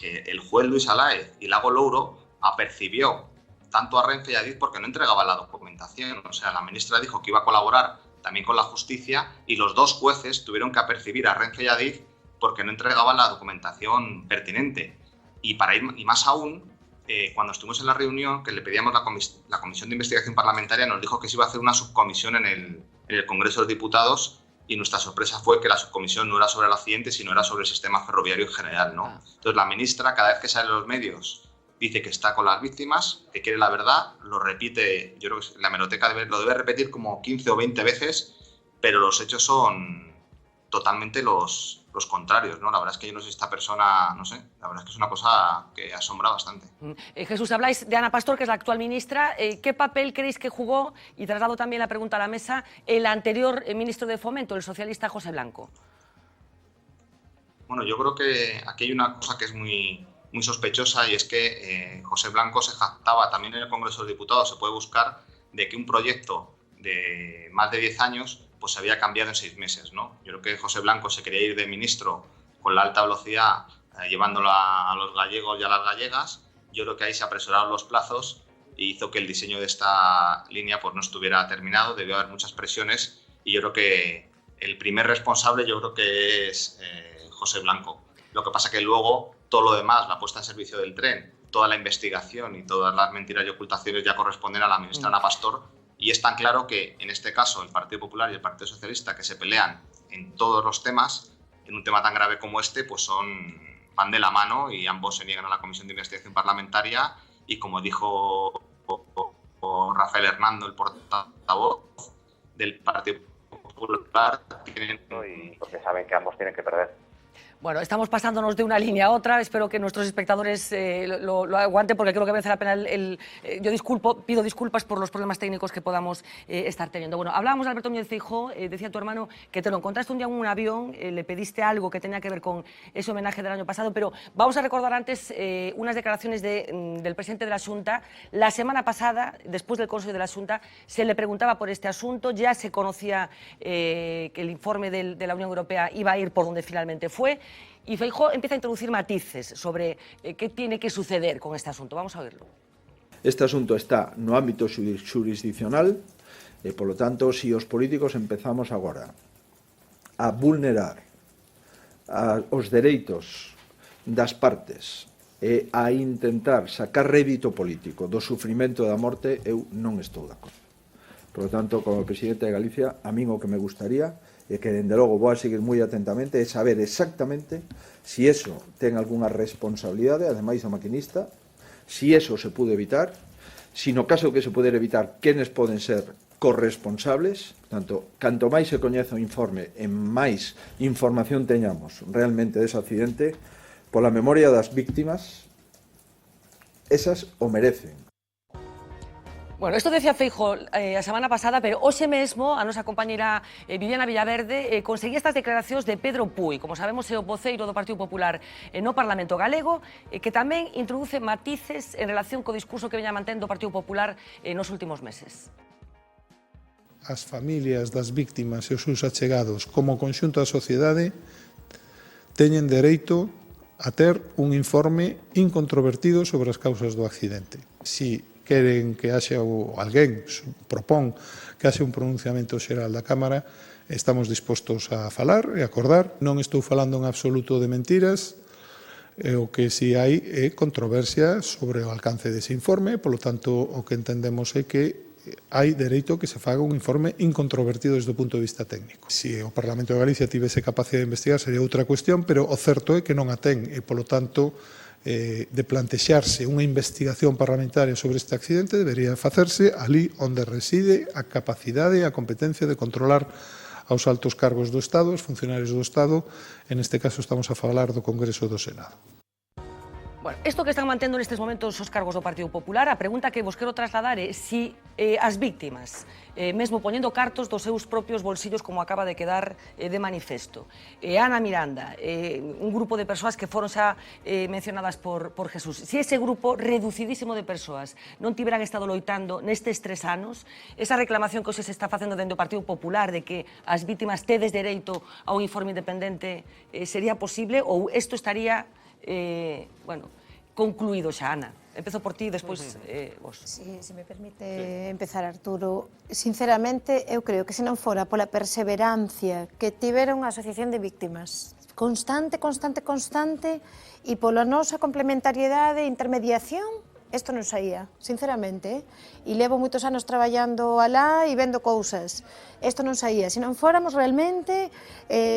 el juez Luis Alaez y Lago Louro apercibió tanto a Renfe y a Adif porque no entregaba la documentación. O sea, la ministra dijo que iba a colaborar también con la justicia y los 2 jueces tuvieron que apercibir a Renfe y a Adif porque no entregaban la documentación pertinente. Y más aún, cuando estuvimos en la reunión que le pedíamos la Comisión de Investigación Parlamentaria, nos dijo que se iba a hacer una subcomisión en el Congreso de los Diputados. Y nuestra sorpresa fue que la subcomisión no era sobre el accidente, sino era sobre el sistema ferroviario en general, ¿no? Entonces la ministra, cada vez que sale en los medios, dice que está con las víctimas, que quiere la verdad, lo repite, yo creo que la hemeroteca lo debe repetir como 15 o 20 veces, pero los hechos son totalmente los contrarios, ¿no? La verdad es que yo no sé si esta persona, no sé, la verdad es que es una cosa que asombra bastante. Jesús, habláis de Ana Pastor, que es la actual ministra. ¿Qué papel creéis que jugó, y traslado también la pregunta a la mesa, el anterior ministro de Fomento, el socialista José Blanco? Bueno, yo creo que aquí hay una cosa que es muy sospechosa y es que José Blanco se jactaba también en el Congreso de los Diputados, se puede buscar, de que un proyecto de más de 10 años pues se había cambiado en 6 meses, ¿no? Yo creo que José Blanco se quería ir de ministro con la alta velocidad, llevándola a los gallegos y a las gallegas. Yo creo que ahí se apresuraron los plazos y hizo que el diseño de esta línea pues no estuviera terminado, debió haber muchas presiones y yo creo que el primer responsable es José Blanco. Lo que pasa que luego todo lo demás, la puesta en servicio del tren, toda la investigación y todas las mentiras y ocultaciones ya corresponden a la ministra Ana Pastor. Y es tan claro que, en este caso, el Partido Popular y el Partido Socialista, que se pelean en todos los temas, en un tema tan grave como este, pues van de la mano y ambos se niegan a la Comisión de Investigación Parlamentaria y, como dijo Rafael Hernando, el portavoz del Partido Popular tienen... Y porque saben que ambos tienen que perder. Bueno, estamos pasándonos de una línea a otra. Espero que nuestros espectadores lo aguanten, porque creo que merece la pena yo pido disculpas por los problemas técnicos que podamos estar teniendo. Bueno, hablábamos de Alberto Núñez Feijóo, decía tu hermano que te lo encontraste un día en un avión, le pediste algo que tenía que ver con ese homenaje del año pasado, pero vamos a recordar antes unas declaraciones del presidente de la Xunta. La semana pasada, después del Consejo de la Xunta, se le preguntaba por este asunto, ya se conocía que el informe de la Unión Europea iba a ir por donde finalmente fue. Y Feijóo empieza a introducir matices sobre qué tiene que suceder con este asunto. Vamos a verlo. Este asunto está no ámbito xurisdiccional e, polo tanto, se os políticos empezamos agora a vulnerar os dereitos das partes e a intentar sacar rédito político do sufrimento da morte, eu non estou de acordo. Por lo tanto, como presidente de Galicia, a min o que me gustaría e que, dende logo, vou a seguir moi atentamente, é saber exactamente se eso ten algunha responsabilidade, ademais do maquinista, se eso se pude evitar, se no caso que se puder evitar, quenes poden ser corresponsables. Portanto, canto máis se coñeza o informe e máis información teñamos realmente dese accidente, pola memoria das víctimas, esas o merecen. Bueno, esto decía Feijóo a semana pasada, pero hoxe mesmo a nosa compañera Viviana Villaverde conseguía estas declaracións de Pedro Puy, como sabemos é o voceiro do Partido Popular no Parlamento galego, que tamén introduce matices en relación co discurso que veña mantendo o Partido Popular nos últimos meses. As familias das víctimas e os seus achegados, como conxunto da sociedade, teñen dereito a ter un informe incontrovertido sobre as causas do accidente. Si queren que haxa alguén propón que haxa un pronunciamento xeral da Cámara, estamos dispostos a falar e acordar. Non estou falando en absoluto de mentiras, o que si hai é controversia sobre o alcance dese informe, polo tanto, o que entendemos é que hai dereito que se faga un informe incontrovertido desde o punto de vista técnico. Se o Parlamento de Galicia tivese capacidade de investigar sería outra cuestión, pero o certo é que non a ten e, polo tanto, de plantexarse unha investigación parlamentaria sobre este accidente debería facerse ali onde reside a capacidade e a competencia de controlar aos altos cargos do Estado, os funcionarios do Estado, en este caso estamos a falar do Congreso e do Senado. Bueno, isto que están mantendo nestes momentos os cargos do Partido Popular, a pregunta que vos quero trasladar é se as víctimas, mesmo poñendo cartos dos seus propios bolsillos, como acaba de quedar de manifesto, Ana Miranda, un grupo de persoas que foron xa mencionadas por Jesús, se ese grupo reducidísimo de persoas non tiveran estado loitando nestes 3 anos, esa reclamación que hoxe se está facendo dentro do Partido Popular de que as víctimas tedes dereito a un informe independente, sería posible ou isto estaría concluído xa, Ana? Empezo por ti, despois vos. Sí, se me permite empezar, Arturo. Sinceramente, eu creo que se non fora pola perseverancia que tiveron a Asociación de Víctimas, constante, e pola nosa complementariedade e intermediación, isto non saía, sinceramente. E levo moitos anos traballando alá e vendo cousas. Isto non saía. Se non fóramos realmente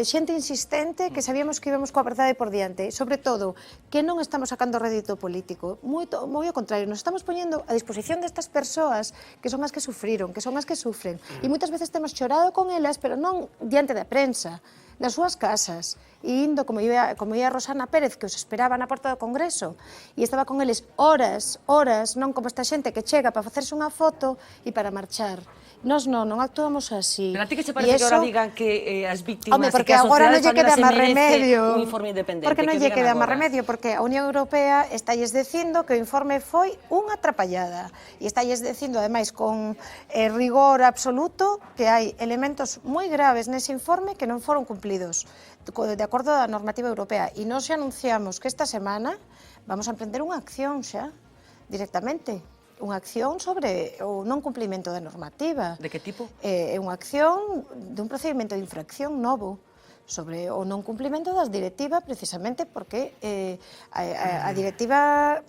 xente insistente que sabíamos que íbamos coa verdade por diante. Sobre todo, que non estamos sacando rédito político. Moi ao contrario, nos estamos poñendo a disposición destas persoas que son as que sufriron, que son as que sufren. E moitas veces temos chorado con elas, pero non diante da prensa, nas súas casas, e indo, como ia Rosana Pérez, que os esperaba na porta do Congreso, e estaba con eles horas, non como esta xente que chega para facerse unha foto e para marchar. Nós non actuamos así. Pero a ti que se parece que ahora digan que as víctimas e que a sociedade española se merece un informe independente? Porque non lle queda máis remedio, porque a Unión Europea estalles dicindo que o informe foi unha atrapallada e estalles dicindo, ademais, con rigor absoluto, que hai elementos moi graves nese informe que non foron cumplidos de acordo da normativa europea. E nós xa anunciamos que esta semana vamos a emprender unha acción xa, directamente. Unha acción sobre o non cumplimento da normativa. De que tipo? É unha acción dun procedimento de infracción novo sobre o non cumplimento das directivas, precisamente porque a directiva,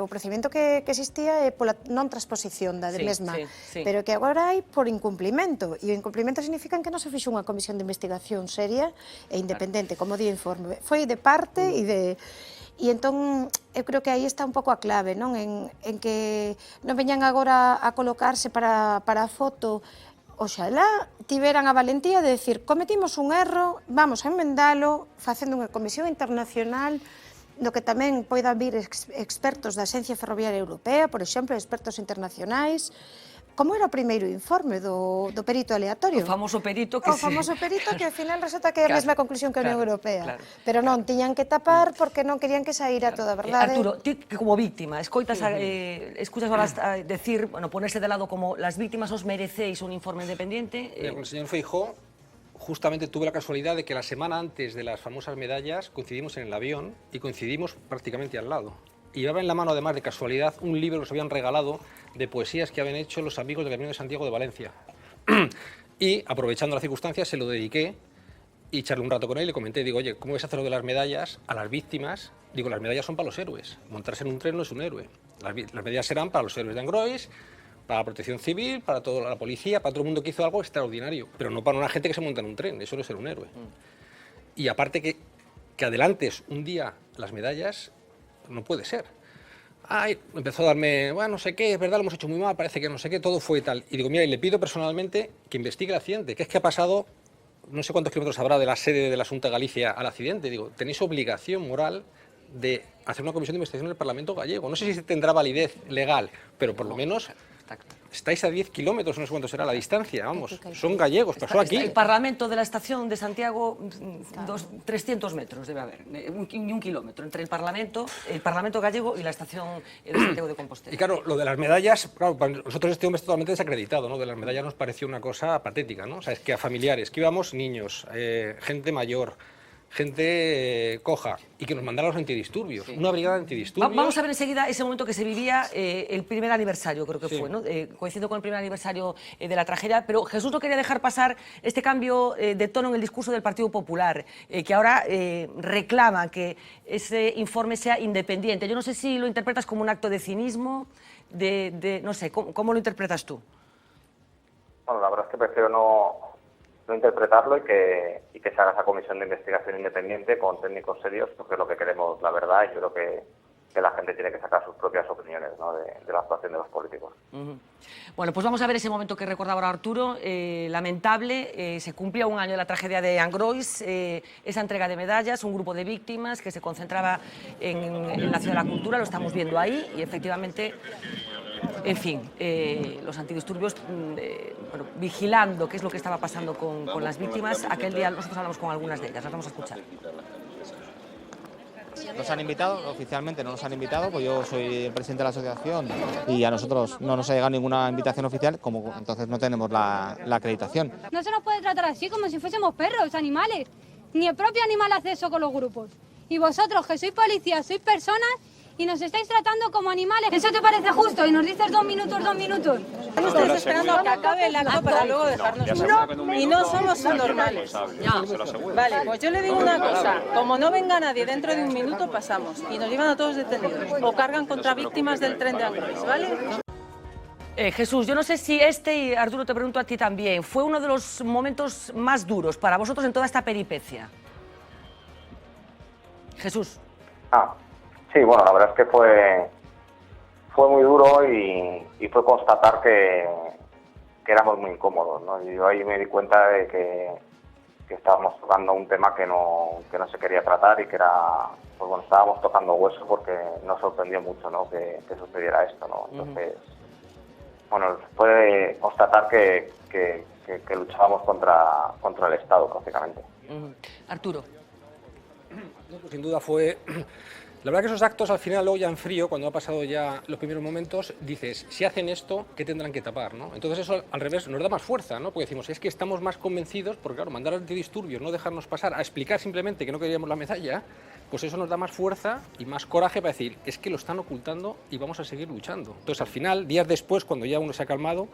o procedimento que existía é pola non transposición da mesma, pero que agora hai por incumplimento, e o incumplimento significa que non se fixo unha comisión de investigación seria e independente, como di o informe. Foi de parte e entón eu creo que aí está un pouco a clave, non? En que non veñan agora a colocarse para a foto oxalá tiveran a valentía de decir cometimos un erro, vamos a enmendalo, facendo unha comisión internacional no que tamén poidan vir expertos da Axencia Ferroviaria Europea, por exemplo, expertos internacionais. Como era o primeiro informe do perito aleatorio? O famoso perito que O famoso perito que ao final resulta que é a Claro, mesma conclusión que a Unión claro, Europea. claro. Pero non, tiñan que tapar porque non querían que saíra toda a verdade. Arturo, ti que como víctima, escuchas ahora decir, bueno, ponerse de lado como las víctimas os merecéis un informe independiente. Con el señor Feijóo, justamente tuve la casualidad de que la semana antes de las famosas medallas coincidimos en el avión y coincidimos prácticamente al lado. Y llevaba en la mano, además de casualidad, un libro que nos habían regalado de poesías que habían hecho los amigos del Camino de Santiago de Valencia. Y, aprovechando la circunstancia, se lo dediqué y charlé un rato con él y le comenté, digo, oye, ¿cómo vais a hacer lo de las medallas a las víctimas? Digo, las medallas son para los héroes. Montarse en un tren no es un héroe. Las medallas serán para los héroes de Angrois, para la protección civil, para toda la policía, para todo el mundo que hizo algo extraordinario, pero no para una gente que se monta en un tren, eso no es ser un héroe. Y aparte que adelantes un día las medallas, no puede ser. Ay, empezó a darme, bueno, no sé qué, es verdad, lo hemos hecho muy mal, parece que no sé qué, todo fue tal. Y digo, mira, y le pido personalmente que investigue el accidente, que es que ha pasado, no sé cuántos kilómetros habrá de la sede de la Xunta de Galicia al accidente. Digo, tenéis obligación moral de hacer una comisión de investigación en el Parlamento gallego. No sé si tendrá validez legal, pero por lo menos estáis a 10 kilómetros, no sé cuánto será la distancia, vamos, son gallegos, pasó aquí. El Parlamento de la estación de Santiago, 300 metros debe haber, ni un kilómetro, entre el Parlamento gallego y la estación de Santiago de Compostela. Y claro, lo de las medallas, claro, para nosotros este hombre es totalmente desacreditado, ¿no? De las medallas nos pareció una cosa patética, ¿no? O sea, es que a familiares, que íbamos niños, gente mayor, gente coja, y que nos mandaran los antidisturbios, una brigada de antidisturbios. Vamos a ver enseguida ese momento que se vivía, el primer aniversario, creo que fue, ¿no? Coincidiendo con el primer aniversario de la tragedia, pero Jesús no quería dejar pasar este cambio de tono en el discurso del Partido Popular, que ahora reclama que ese informe sea independiente. Yo no sé si lo interpretas como un acto de cinismo, no sé, ¿cómo lo interpretas tú? Bueno, la verdad es que prefiero no interpretarlo y que se haga esa comisión de investigación independiente con técnicos serios, porque es lo que queremos, la verdad, y yo creo que la gente tiene que sacar sus propias opiniones, ¿no? de la actuación de los políticos. Bueno, pues vamos a ver ese momento que recordaba ahora Arturo, lamentable, se cumplía un año de la tragedia de Angrois, esa entrega de medallas, un grupo de víctimas que se concentraba en la Ciudad de la Cultura, lo estamos viendo ahí, y efectivamente, en fin, los antidisturbios, bueno, vigilando qué es lo que estaba pasando con las víctimas. Aquel día nosotros hablamos con algunas de ellas, las vamos a escuchar. Nos han invitado, oficialmente no nos han invitado, pues yo soy el presidente de la asociación y a nosotros no nos ha llegado ninguna invitación oficial, como entonces no tenemos la acreditación. No se nos puede tratar así como si fuésemos perros, animales. Ni el propio animal hace eso con los grupos. Y vosotros, que sois policías, sois personas y nos estáis tratando como animales. ¿Eso te parece justo? Y nos dices 2 minutos, 2 minutos. Estamos esperando a que acabe el acto para luego dejarnos no, y no somos normales. Vale, pues yo le digo una cosa, como no venga nadie dentro de 1 minuto pasamos y nos llevan a todos detenidos o cargan contra víctimas del tren de Angrois, ¿vale? Jesús, yo no sé si y Arturo te pregunto a ti también, ¿fue uno de los momentos más duros para vosotros en toda esta peripecia? Jesús. Sí, bueno, la verdad es que fue muy duro y fue constatar que éramos muy incómodos, ¿no? Y yo ahí me di cuenta de que estábamos tocando un tema que no se quería tratar y que era, pues bueno, estábamos tocando hueso porque nos sorprendió mucho, ¿no? que sucediera esto, ¿no? Entonces, bueno, fue constatar que luchábamos contra el Estado, prácticamente. Arturo. Sin duda fue... La verdad que esos actos al final, luego ya en frío, cuando ha pasado ya los primeros momentos, dices, si hacen esto, ¿qué tendrán que tapar? ¿No? Entonces eso al revés nos da más fuerza, ¿no? Porque decimos, es que estamos más convencidos, porque claro, mandar antidisturbios, no dejarnos pasar, a explicar simplemente que no queríamos la medalla, pues eso nos da más fuerza y más coraje para decir, es que lo están ocultando y vamos a seguir luchando. Entonces al final, días después, cuando ya uno se ha calmado,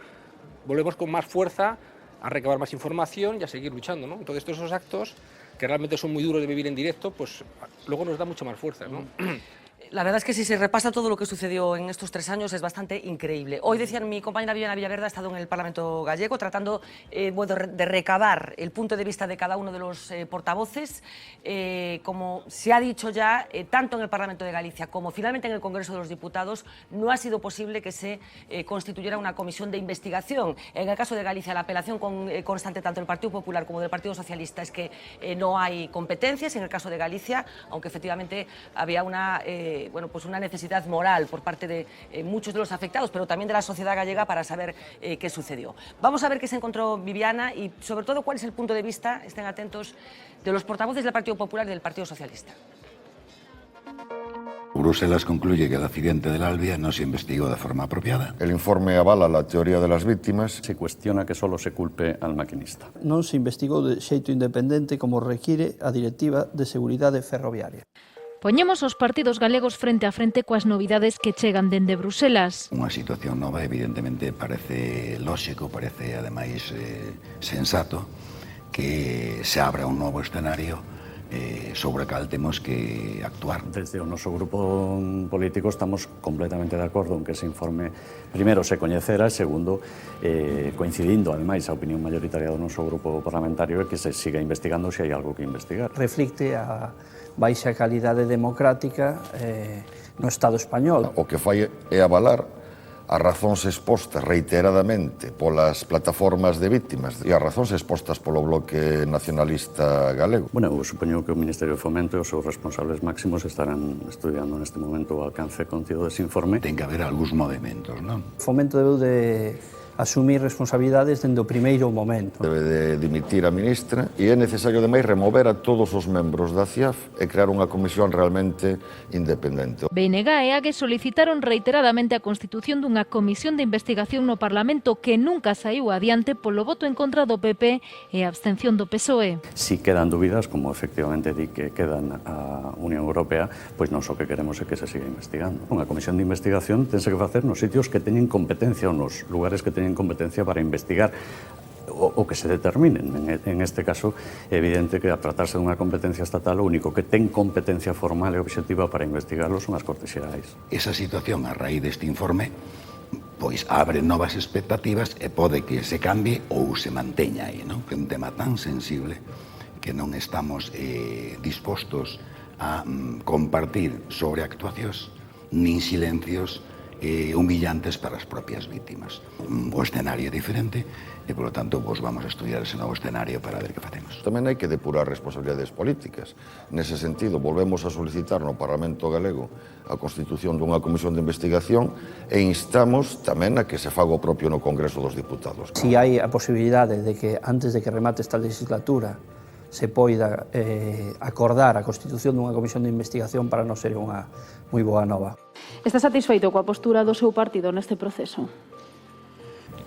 volvemos con más fuerza a recabar más información y a seguir luchando, ¿no? Entonces todos esos actos, que realmente son muy duros de vivir en directo, pues luego nos da mucha más fuerza, ¿no? La verdad es que si se repasa todo lo que sucedió en estos 3 años es bastante increíble. Hoy, decían, mi compañera Viviana Villaverde ha estado en el Parlamento gallego tratando de recabar el punto de vista de cada uno de los portavoces. Como se ha dicho ya, tanto en el Parlamento de Galicia como finalmente en el Congreso de los Diputados, no ha sido posible que se constituyera una comisión de investigación. En el caso de Galicia, la apelación constante tanto del Partido Popular como del Partido Socialista es que no hay competencias en el caso de Galicia, aunque efectivamente había una necesidad moral por parte de muchos de los afectados, pero también de la sociedad gallega para saber qué sucedió. Vamos a ver qué se encontró Viviana y, sobre todo, cuál es el punto de vista, estén atentos, de los portavoces del Partido Popular y del Partido Socialista. Bruselas concluye que el accidente del Albia no se investigó de forma apropiada. El informe avala la teoría de las víctimas. Se cuestiona que solo se culpe al maquinista. Non se investigou de xeito independente como require a Directiva de Seguridade Ferroviaria. Poñemos os partidos galegos frente a frente coas novidades que chegan dende Bruselas. Unha situación nova, evidentemente, parece lóxico, parece, ademais, sensato que se abra un novo escenario sobre o cal temos que actuar. Desde o noso grupo político estamos completamente de acordo en que ese informe, primeiro, se coñecera e, segundo, coincidindo, ademais, a opinión mayoritaria do noso grupo parlamentario é que se siga investigando se hai algo que investigar. Reflicte a baixa calidade democrática no Estado español. O que fai é avalar as razóns expostas reiteradamente polas plataformas de vítimas e as razóns expostas polo bloque nacionalista galego. Bueno, eu supoño que o Ministerio de Fomento e os seus responsables máximos estarán estudiando neste momento o alcance e contido dese informe. Ten que haber algúns movimentos, non? Fomento debeu de asumir responsabilidades dende o primeiro momento. Debe de dimitir a ministra e é necesario, ademais, remover a todos os membros da CIAF e crear unha comisión realmente independente. BNG e AGE solicitaron reiteradamente a constitución dunha comisión de investigación no Parlamento que nunca saiu adiante polo voto en contra do PP e a abstención do PSOE. Si quedan dúbidas, como efectivamente di que quedan a Unión Europea, pois non só que queremos é que se siga investigando. Unha comisión de investigación tense que facer nos sitios que teñen competencia ou nos lugares que teñen competencia para investigar o que se determinen. En este caso, é evidente que a tratarse dunha competencia estatal, o único que ten competencia formal e obxectiva para investigarlo son as Cortes Xerais. Esa situación, a raíz deste informe, pois abre novas expectativas e pode que se cambie ou se manteña aí, non? É un tema tan sensible que non estamos dispostos a compartir sobre actuacións nin silencios humillantes para as propias vítimas. O escenario é diferente e, polo tanto, vamos a estudiar ese novo escenario para ver que facemos. Tamén hai que depurar responsabilidades políticas. Nese sentido, volvemos a solicitar no Parlamento galego a constitución dunha comisión de investigación e instamos tamén a que se faga o propio no Congreso dos Diputados. Si hai a posibilidade de que, antes de que remate esta legislatura, se poida acordar a constitución dunha comisión de investigación, para non ser unha moi boa nova. Está satisfeito coa postura do seu partido neste proceso?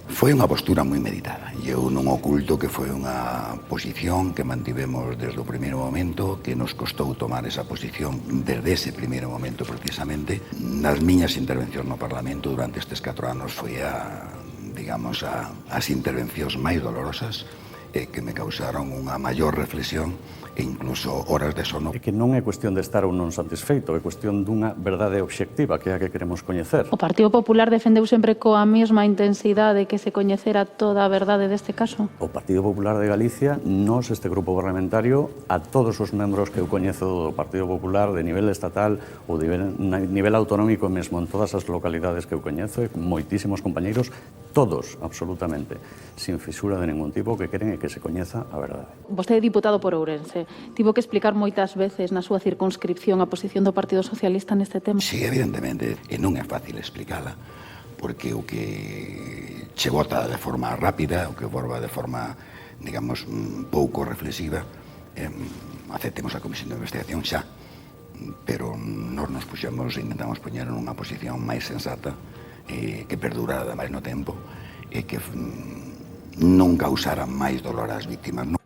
Foi unha postura moi meditada. Eu non oculto que foi unha posición que mantivemos desde o primeiro momento, que nos costou tomar esa posición desde ese primeiro momento precisamente. Nas miñas intervencións no Parlamento durante estes 4 anos foi as intervencións máis dolorosas que me causaron unha maior reflexión e incluso horas de sono. É que non é cuestión de estar ou non satisfeito, é cuestión dunha verdade obxectiva que é a que queremos coñecer. O Partido Popular defendeu sempre coa mesma intensidade que se coñecera toda a verdade deste caso? O Partido Popular de Galicia, nós, este grupo parlamentario, a todos os membros que eu coñezo do Partido Popular de nivel estatal ou de nivel autonómico, mesmo en todas as localidades que eu coñezo, e moitísimos compañeiros, todos, absolutamente, sin fisura de ningún tipo, que queren é que se coñeza a verdade. Vostede é diputado por Ourense. Tivo que explicar moitas veces na súa circunscripción a posición do Partido Socialista neste tema? Sí, evidentemente, e non é fácil explicala, porque o que che vota de forma rápida, o que vota de forma, digamos, pouco reflexiva, aceptemos a comisión de investigación xa, pero nos puxemos e intentamos poñer nunha posición máis sensata, que perdura ademais no tempo, e que non causara máis dolor ás víctimas.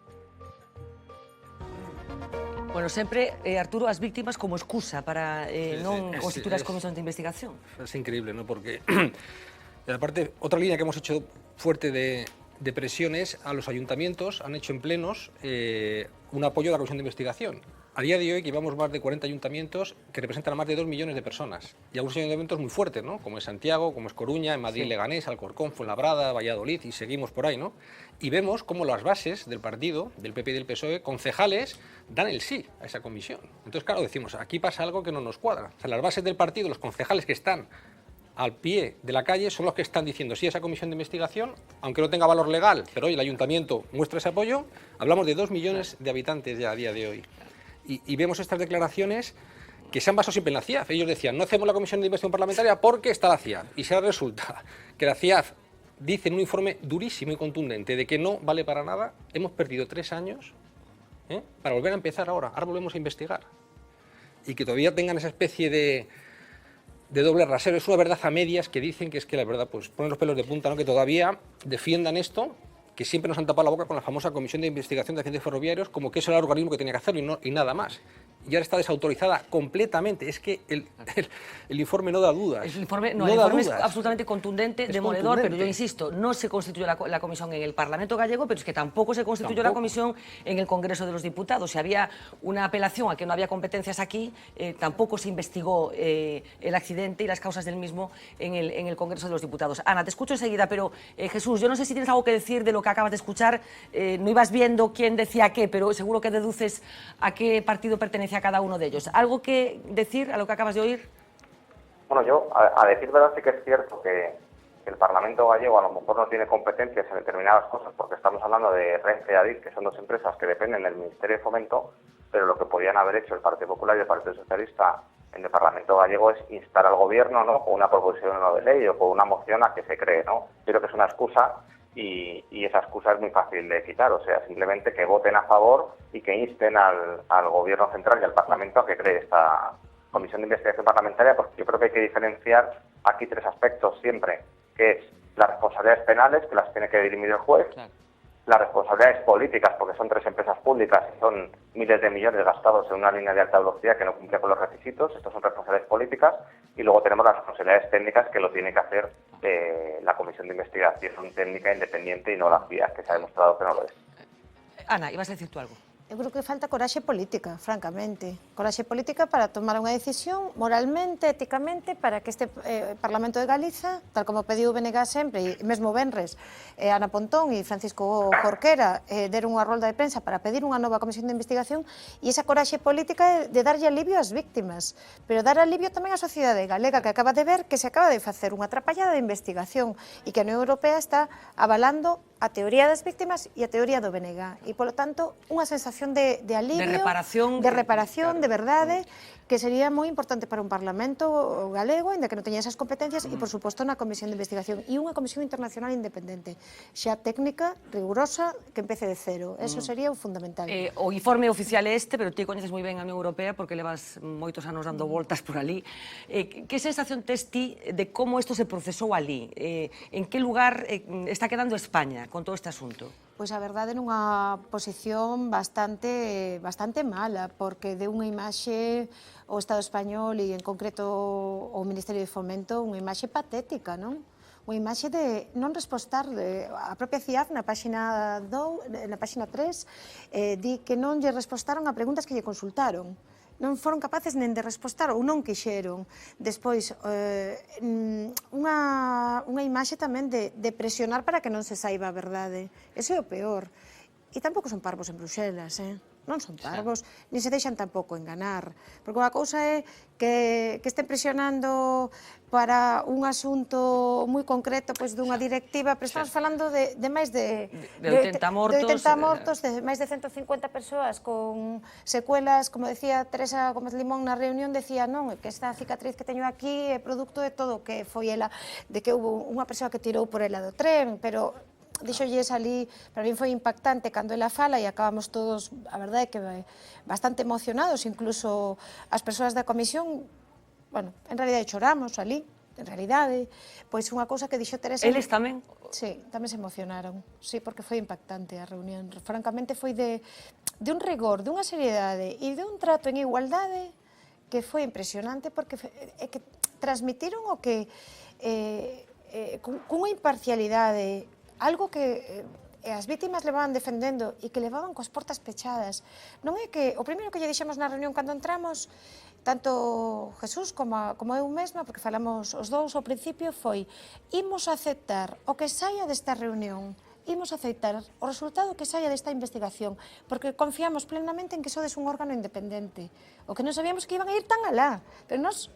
Bueno, sempre, Arturo, as víctimas como excusa para non constituir as comisións de investigación. Es increíble, ¿no? Porque, aparte, otra línea que hemos hecho fuerte de presiones a los ayuntamientos, han hecho en plenos un apoyo a la comisión de investigación. a día de hoy llevamos más de 40 ayuntamientos que representan a más de 2 millones de personas. Y algunos ayuntamientos muy fuertes, ¿no? Como es Santiago, como es Coruña, en Madrid Leganés, Alcorcón, Fuenlabrada, Valladolid, y seguimos por ahí, ¿no? Y vemos cómo las bases del partido, del PP y del PSOE, concejales, dan el sí a esa comisión. Entonces, claro, decimos, aquí pasa algo que no nos cuadra. O sea, las bases del partido, los concejales que están al pie de la calle son los que están diciendo sí a esa comisión de investigación, aunque no tenga valor legal, pero hoy el ayuntamiento muestra ese apoyo. Hablamos de 2 millones de habitantes ya a día de hoy. Y vemos estas declaraciones que se han basado siempre en la CIAF. Ellos decían, no hacemos la comisión de investigación parlamentaria porque está la CIAF. Y se resulta que la CIAF dice en un informe durísimo y contundente de que no vale para nada. Hemos perdido 3 años para volver a empezar ahora. Ahora volvemos a investigar. Y que todavía tengan esa especie de doble rasero. Es una verdad a medias que dicen que es que la verdad pues ponen los pelos de punta, ¿no? Que todavía defiendan esto, que siempre nos han tapado la boca con la famosa Comisión de Investigación de Accidentes Ferroviarios, como que eso era el organismo que tenía que hacerlo y nada más. Y ahora está desautorizada completamente. Es que el informe no da dudas. El informe es absolutamente contundente, demoledor, pero yo insisto, no se constituyó la comisión en el Parlamento gallego, pero es que tampoco se constituyó la comisión en el Congreso de los Diputados. Si había una apelación a que no había competencias aquí, tampoco se investigó el accidente y las causas del mismo en el Congreso de los Diputados. Ana, te escucho enseguida, pero Jesús, yo no sé si tienes algo que decir de lo que acabas de escuchar. No ibas viendo quién decía qué, pero seguro que deduces a qué partido pertenece a cada uno de ellos. ¿Algo que decir a lo que acabas de oír? Bueno, yo, a decir verdad, sí que es cierto que el Parlamento gallego a lo mejor no tiene competencias en determinadas cosas, porque estamos hablando de Renfe y Adif, que son 2 empresas que dependen del Ministerio de Fomento, pero lo que podían haber hecho el Partido Popular y el Partido Socialista en el Parlamento gallego es instar al Gobierno, ¿no?, con una proposición de ley o con una moción a que se cree, ¿no? Creo que es una excusa y esa excusa es muy fácil de quitar, o sea, simplemente que voten a favor y que insten al Gobierno central y al Parlamento a que cree esta comisión de investigación parlamentaria, porque yo creo que hay que diferenciar aquí 3 aspectos siempre, que es las responsabilidades penales, que las tiene que dirimir el juez, las responsabilidades políticas, porque son 3 empresas públicas y son miles de millones gastados en una línea de alta velocidad que no cumple con los requisitos, estas son responsabilidades políticas, y luego tenemos las responsabilidades técnicas que lo tiene que hacer la Comisión de Investigación Técnica Independiente y no la FIA, que se ha demostrado que no lo es. Ana, ibas a decir tú algo. Eu creo que falta coraxe política, francamente. Coraxe política para tomar unha decisión moralmente, éticamente, para que este Parlamento de Galiza, tal como pediu BNG sempre, e mesmo Benres, Ana Pontón e Francisco Jorquera, deron unha rolda de prensa para pedir unha nova comisión de investigación, e esa coraxe política de darlle alivio ás víctimas, pero dar alivio tamén á sociedade galega, que acaba de ver que se acaba de facer unha trapallada de investigación e que a Unión Europea está avalando a teoría das víctimas e a teoría do BNG. E, polo tanto, unha sensación de alivio, de reparación, de verdade, que sería moi importante para un Parlamento galego, ainda que non teña esas competencias, e, por suposto, na Comisión de Investigación. E unha Comisión Internacional independente, xa técnica, rigurosa, que empece de cero. Eso sería o fundamental. O informe oficial é este, pero ti coñeces moi ben a Unión Europea, porque levas moitos anos dando voltas por ali. Que sensación tes ti de como isto se procesou ali? En que lugar está quedando España con todo este asunto? Pois a verdade nunha posición bastante mala, porque de unha imaxe o Estado español e en concreto o Ministerio de Fomento unha imaxe patética, non? Unha imaxe de non respostar, a propia CIAF na páxina 3 di que non lle respostaron a preguntas que lle consultaron. Non foron capaces nen de respostar ou non quixeron. Despois, unha imaxe tamén de presionar para que non se saiba a verdade. Ese é o peor. E tampouco son parvos en Bruxelas, non son parvos, nin se deixan tampouco enganar. Porque unha cousa é que estén presionando para un asunto moi concreto, pois dunha directiva, pero estamos falando de máis de 80 mortos, de máis de 150 persoas con secuelas, como decía Teresa Gómez Limón na reunión, decía, non, que esta cicatriz que teño aquí é produto de todo o que foi ela, de que houve unha persoa que tirou por ela do tren, pero dixolles ali, para mí foi impactante cando ela fala e acabamos todos, a verdade, que bastante emocionados, incluso as persoas da comisión, bueno, en realidade choramos ali, en realidade, pois unha cousa que dixo Teresa... Eles tamén? Sí, tamén se emocionaron, sí, porque foi impactante a reunión, francamente foi de un rigor, de unha seriedade e de un trato en igualdade que foi impresionante, porque que transmitiron o que cunha imparcialidade, algo que e as vítimas levaban defendendo e que levaban coas portas pechadas. Non é que o primeiro que lle dixemos na reunión cando entramos, tanto Jesús como eu mesma, porque falamos os dous ao principio, foi imos aceptar o que saia desta reunión, imos aceitar o resultado que saia desta investigación, porque confiamos plenamente en que sodes un órgano independente. O que non sabíamos que iban a ir tan alá, pero nós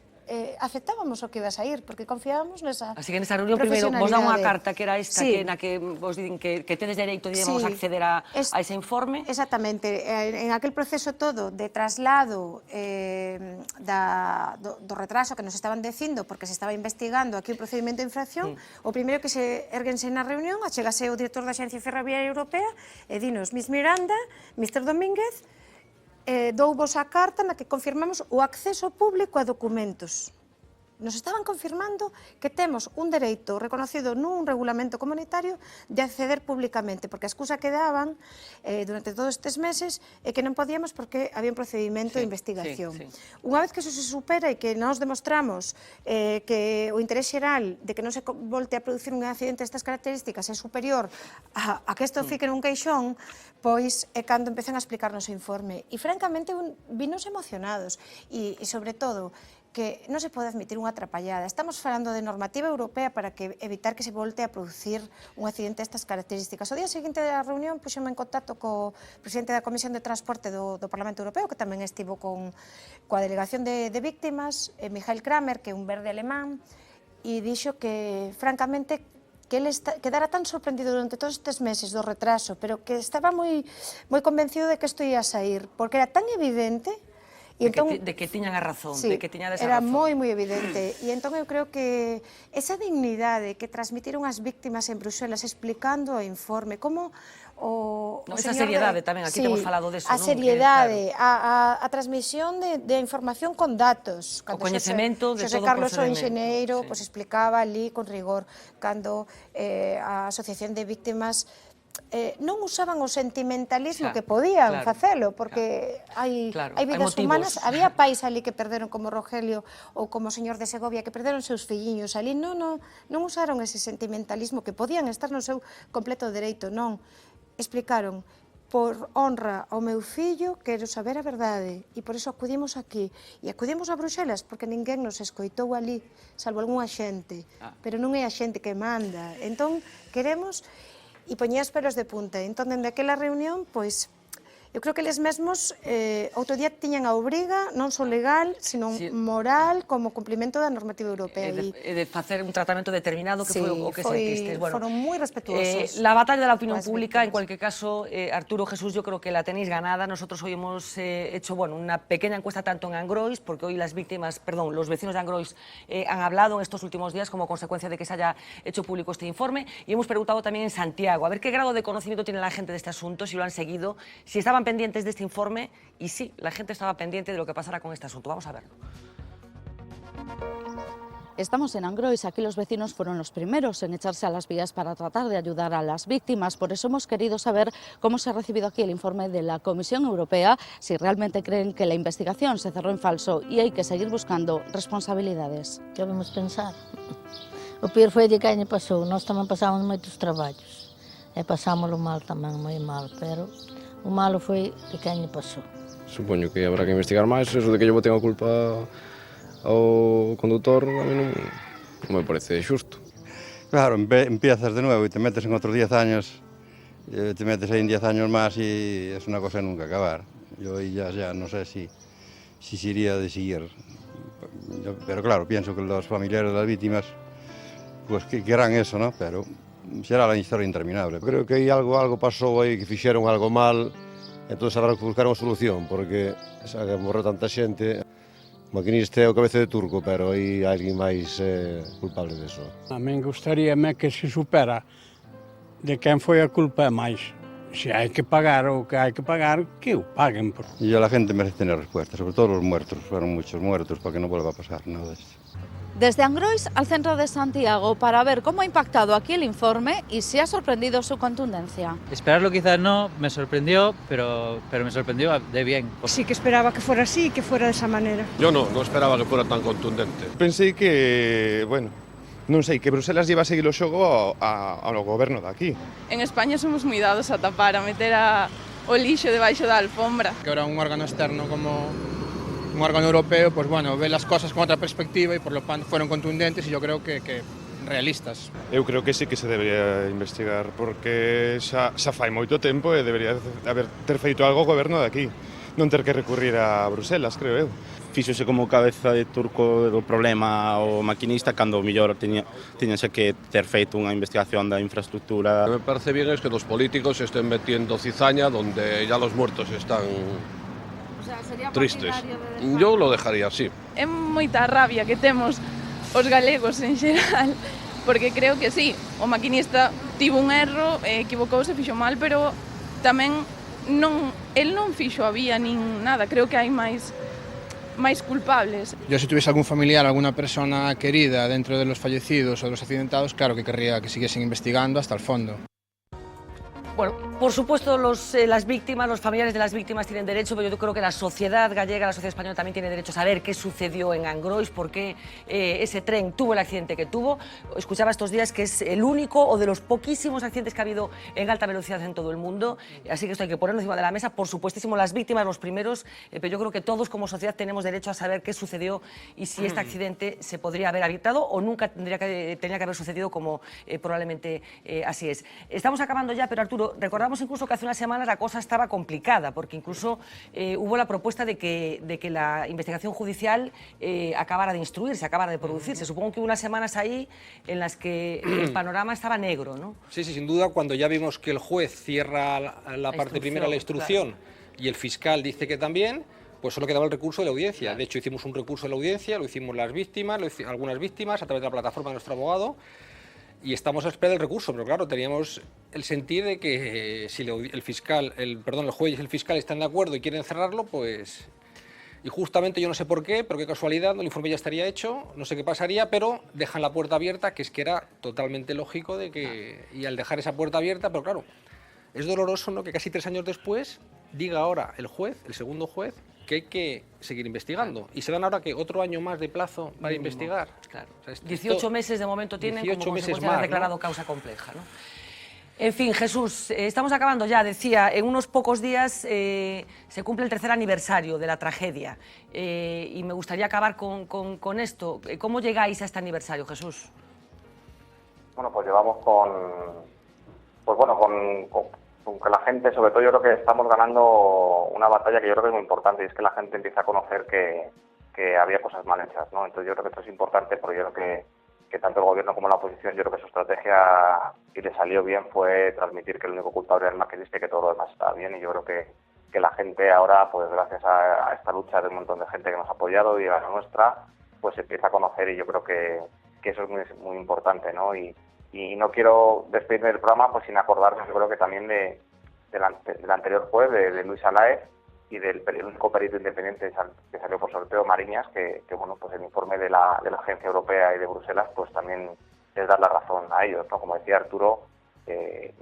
aceptábamos o que iba a sair, porque confiábamos nesa profesionalidade. Así que nesa reunión, primeiro, vos dan unha carta que era esta, na que vos dicen que tedes dereito, digamos, a acceder a ese informe. Exactamente. En aquel proceso todo de traslado do retraso que nos estaban dicindo, porque se estaba investigando aquí o procedimento de infracción, o primeiro que se erguense na reunión, achegase o director da Axencia Ferroviaria Europea e dinos, Miss Miranda, Mr. Domínguez, douvos a carta na que confirmamos o acceso público a documentos. Nos estaban confirmando que temos un dereito reconocido nun regulamento comunitario de acceder públicamente, porque a excusa que daban durante todos estes meses é que non podíamos porque había un procedimento de investigación. Unha vez que eso se supera e que nos demostramos que o interés xeral de que non se volte a producir un accidente destas características é superior a que isto fique nun queixón, pois é cando empezan a explicarnos o informe. E francamente vinos emocionados e sobre todo que non se pode admitir unha atrapallada. Estamos falando de normativa europea para evitar que se volte a producir un accidente destas características. O día seguinte da reunión puxome en contacto co presidente da Comisión de Transporte do Parlamento Europeo, que tamén estivo coa delegación de víctimas, Michael Kramer, que é un verde alemán, e dixo que, francamente, que ele quedara tan sorprendido durante todos estes meses do retraso, pero que estaba moi convencido de que isto ia a sair, porque era tan evidente de que tiñan a razón, de que tiñades a razón. Era moi evidente. E entón eu creo que esa dignidade que transmitiron as víctimas en Bruxelas explicando o informe, como esa seriedade tamén, aquí temos falado deso. A seriedade, a transmisión de información con datos. O coñecemento de todo o Carlos, o procedimento. enxeneiro, explicaba ali con rigor, cando a Asociación de Víctimas non usaban o sentimentalismo que podían facelo, porque hai vidas humanas, había pais ali que perderon como Rogelio ou como o señor de Segovia que perderon seus filliños ali, non usaron ese sentimentalismo que podían estar no seu completo dereito, non, explicaron por honra ao meu fillo quero saber a verdade e por iso acudimos aquí e acudimos a Bruxelas porque ninguén nos escoitou ali, salvo algún axente, pero non é a xente que manda, entón queremos e poñía os pelos de punta. Entón, dende aquela reunión, pois, eu creo que eles mesmos outro día tiñan a obriga, non só legal, sino moral, como cumplimento da normativa europea. E de facer un tratamento determinado que foi o que sentistes. Foron moi respetuosos. La batalla de la opinión pública, en cualquier caso, Arturo, Jesús, yo creo que la tenéis ganada. Nosotros hoy hemos hecho una pequeña encuesta tanto en Angrois, porque hoy los vecinos de Angrois han hablado en estos últimos días como consecuencia de que se haya hecho público este informe, y hemos preguntado también en Santiago, a ver qué grado de conocimiento tiene la gente de este asunto, si lo han seguido, si estaban pendientes de este informe, y sí, la gente estaba pendiente de lo que pasara con este asunto. Vamos a verlo. Estamos en Angrois, aquí los vecinos fueron los primeros en echarse a las vías para tratar de ayudar a las víctimas, por eso hemos querido saber cómo se ha recibido aquí el informe de la Comisión Europea, si realmente creen que la investigación se cerró en falso y hay que seguir buscando responsabilidades. Que vamos pensar? O pior foi de que año pasou, nós tamén pasamos moitos traballos, e pasámoslo mal tamén, moi mal, pero o malo foi de que año pasou. Supoño que habrá que investigar máis, eso de que yo tengo a culpa ao conductor, a mí non me parece xusto. Claro, empiezas de nuevo y te metes en otros 10 años, te metes ahí en 10 años más y es una cosa de nunca acabar. Yo ya no sé si iría de seguir, pero claro, pienso que los familiares de las víctimas pues que querrán eso, ¿no? Pero será la historia interminable. Creo que algo pasou aí, que fixeron algo mal, entón habrá que buscar unha solución, porque xa que morreu tanta xente, o maquinista é o cabeza de turco, pero hai alguén máis culpable disso. A min gustaríame que se supera de quen foi a culpa é máis. Se hai que pagar o que hai que pagar, que o paguen. E a gente merece tener respuesta, sobre todo los muertos, fueron muchos muertos, para que non vuelva a pasar nada de esto. Desde Angrois al centro de Santiago para ver cómo ha impactado aquí el informe y si ha sorprendido su contundencia. Esperarlo quizás no, me sorprendió, pero me sorprendió de bien. Sí que esperaba que fuera así, que fuera de esa manera. Yo no esperaba que fuera tan contundente. Pensé que, bueno, non sei, que Bruselas lleva a seguir o xogo ao goberno de aquí. En España somos moi dados a tapar, a meter o lixo debaixo da alfombra. Que ahora un órgano externo como un órgano europeo, pues bueno, ve las cosas con otra perspectiva y por lo tanto fueron contundentes y yo creo que realistas. Eu creo que sí que se debería investigar porque xa fai moito tempo e debería ter feito algo o goberno de aquí, non ter que recurrir a Bruselas, creo eu. Fíxose como cabeza de turco do problema o maquinista cando o mellor tiñase que ter feito unha investigación da infraestructura. Lo que me parece bien es que los políticos estén metiendo cizaña donde ya los muertos están tristes. Yo lo dejaría así. É moita rabia que temos os galegos en xeral, porque creo que sí, o maquinista tivo un erro, equivocouse, fixo mal, pero tamén el non fixo a vía nin nada, creo que hai máis culpables. Yo si tuviese algún familiar, alguna persona querida dentro de los fallecidos o de los accidentados, claro que querría que siguiesen investigando hasta el fondo. Bueno, por supuesto, las víctimas, los familiares de las víctimas tienen derecho, pero yo creo que la sociedad gallega, la sociedad española también tiene derecho a saber qué sucedió en Angrois, por qué ese tren tuvo el accidente que tuvo. Escuchaba estos días que es el único o de los poquísimos accidentes que ha habido en alta velocidad en todo el mundo, así que esto hay que ponerlo encima de la mesa. Por supuestísimo, las víctimas, los primeros, pero yo creo que todos como sociedad tenemos derecho a saber qué sucedió y si este accidente se podría haber evitado o nunca tenía que haber sucedido, como probablemente así es. Estamos acabando ya, pero Arturo, recordamos incluso que hace unas semanas la cosa estaba complicada, porque incluso hubo la propuesta de que la investigación judicial acabara de instruirse, acabara de producirse. Supongo que hubo unas semanas ahí en las que el panorama estaba negro, ¿no? Sí, sin duda, cuando ya vimos que el juez cierra la parte primera, la instrucción, claro, y el fiscal dice que también, pues solo quedaba el recurso de la audiencia. Claro. De hecho, hicimos un recurso de la audiencia, lo hicimos las víctimas, algunas víctimas, a través de la plataforma de nuestro abogado, y estamos a espera del recurso, pero claro, teníamos el sentir de que si el juez y el fiscal están de acuerdo y quieren cerrarlo, pues... Y justamente yo no sé por qué, pero qué casualidad, el informe ya estaría hecho, no sé qué pasaría, pero dejan la puerta abierta, que es que era totalmente lógico de que... Y al dejar esa puerta abierta, pero claro, es doloroso, ¿no?, que casi 3 años después diga ahora el juez, el segundo juez, que hay que seguir investigando. Y se dan ahora que otro año más de plazo para investigar. Claro. O sea, 18 meses de momento tienen, 18 como meses más, declarado, ¿no?, causa compleja, ¿no? En fin, Jesús, estamos acabando ya, decía, en unos pocos días se cumple el 3er aniversario de la tragedia y me gustaría acabar con esto. ¿Cómo llegáis a este aniversario, Jesús? Bueno, pues llevamos con que la gente, sobre todo yo creo que estamos ganando una batalla que yo creo que es muy importante, y es que la gente empieza a conocer que había cosas mal hechas, ¿no? Entonces yo creo que esto es importante porque yo creo que tanto el gobierno como la oposición, yo creo que su estrategia, y le salió bien, fue transmitir que el único culpable era el maquinista y que todo lo demás estaba bien, y yo creo que la gente ahora, pues gracias a esta lucha de un montón de gente que nos ha apoyado y a la nuestra, pues se empieza a conocer, y yo creo que eso es muy, muy importante, ¿no? Y no quiero despedirme del programa pues sin acordarme, yo creo que también del anterior juez, de Luis Alaez, y del único perito independiente que salió por sorteo, Mariñas, que bueno, pues el informe de la Agencia Europea y de Bruselas pues también es dar la razón a ellos, ¿no? Como decía Arturo,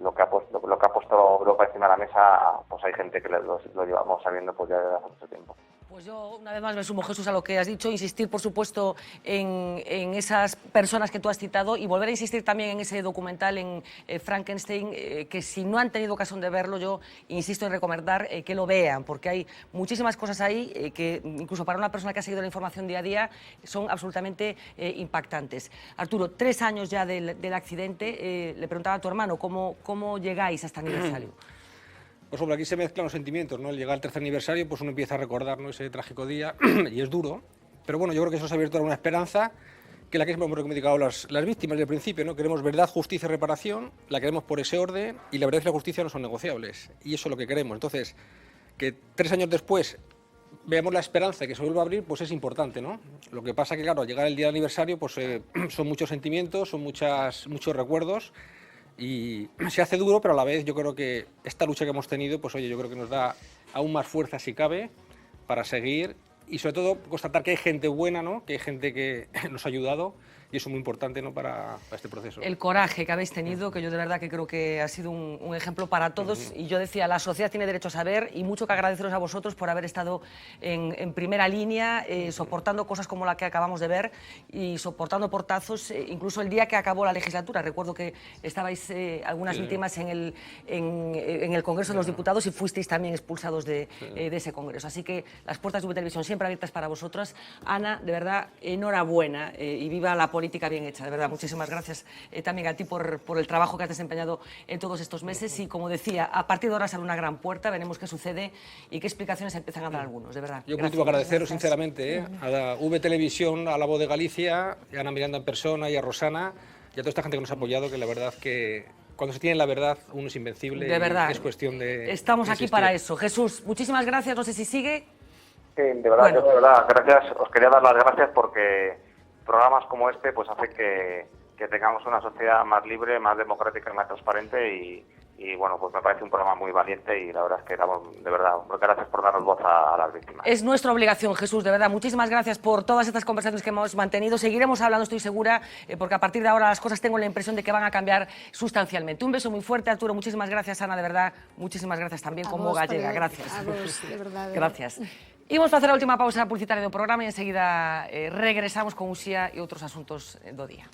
lo que ha puesto Europa encima de la mesa, pues hay gente que lo llevamos sabiendo pues ya desde hace mucho tiempo. Pues yo una vez más me sumo, Jesús, a lo que has dicho, insistir por supuesto en esas personas que tú has citado y volver a insistir también en ese documental, en Frankenstein, que si no han tenido ocasión de verlo, yo insisto en recomendar que lo vean, porque hay muchísimas cosas ahí que incluso para una persona que ha seguido la información día a día son absolutamente impactantes. Arturo, 3 años ya del accidente, le preguntaba a tu hermano, ¿cómo llegáis a este aniversario? Pues hombre, aquí se mezclan los sentimientos, ¿no? Al llegar al 3er aniversario, pues uno empieza a recordar, ¿no?, ese trágico día, y es duro, pero bueno, yo creo que eso se ha abierto a una esperanza, que la que hemos reivindicado las víctimas desde el principio, ¿no? Queremos verdad, justicia y reparación, la queremos por ese orden, y la verdad y la justicia no son negociables, y eso es lo que queremos. Entonces, que 3 años después veamos la esperanza de que se vuelva a abrir, pues es importante, ¿no? Lo que pasa que, claro, al llegar el día del aniversario, pues son muchos sentimientos, son muchos recuerdos, y se hace duro, pero a la vez yo creo que esta lucha que hemos tenido, pues oye, yo creo que nos da aún más fuerza, si cabe, para seguir y sobre todo constatar que hay gente buena, ¿no?, que hay gente que nos ha ayudado y eso es muy importante, ¿no?, para este proceso. El coraje que habéis tenido, que yo de verdad que creo que ha sido un ejemplo para todos. Y yo decía, la sociedad tiene derecho a saber, y mucho que agradeceros a vosotros por haber estado en primera línea, soportando cosas como la que acabamos de ver y soportando portazos, incluso el día que acabó la legislatura. Recuerdo que estabais algunas víctimas en el Congreso de los Diputados y fuisteis también expulsados de ese Congreso. Así que las puertas de Televisión siempre abiertas para vosotras. Ana, de verdad, enhorabuena y viva la política bien hecha. De verdad, muchísimas gracias también a ti por el trabajo que has desempeñado en todos estos meses. Y como decía, a partir de ahora sale una gran puerta, veremos qué sucede y qué explicaciones empiezan a dar algunos, de verdad. Yo por último agradeceros sinceramente a la V Televisión, a La Voz de Galicia, a Ana Miranda en persona y a Rosana y a toda esta gente que nos ha apoyado, que la verdad que cuando se tiene la verdad uno es invencible. De verdad. Es cuestión de... Estamos aquí para eso. Jesús, muchísimas gracias. No sé si sigue. Sí, de verdad, yo de verdad, gracias. Os quería dar las gracias porque programas como este pues hacen que tengamos una sociedad más libre, más democrática y más transparente y bueno, pues me parece un programa muy valiente y la verdad es que damos, de verdad, gracias por darnos voz a las víctimas. Es nuestra obligación, Jesús, de verdad. Muchísimas gracias por todas estas conversaciones que hemos mantenido. Seguiremos hablando, estoy segura, porque a partir de ahora las cosas tengo la impresión de que van a cambiar sustancialmente. Un beso muy fuerte, Arturo. Muchísimas gracias, Ana, de verdad. Muchísimas gracias también como gallega. Gracias. A vos, de verdad. Gracias. Imos facer a última pausa publicitaria do programa e enseguida regresamos con Uxía e outros asuntos do día.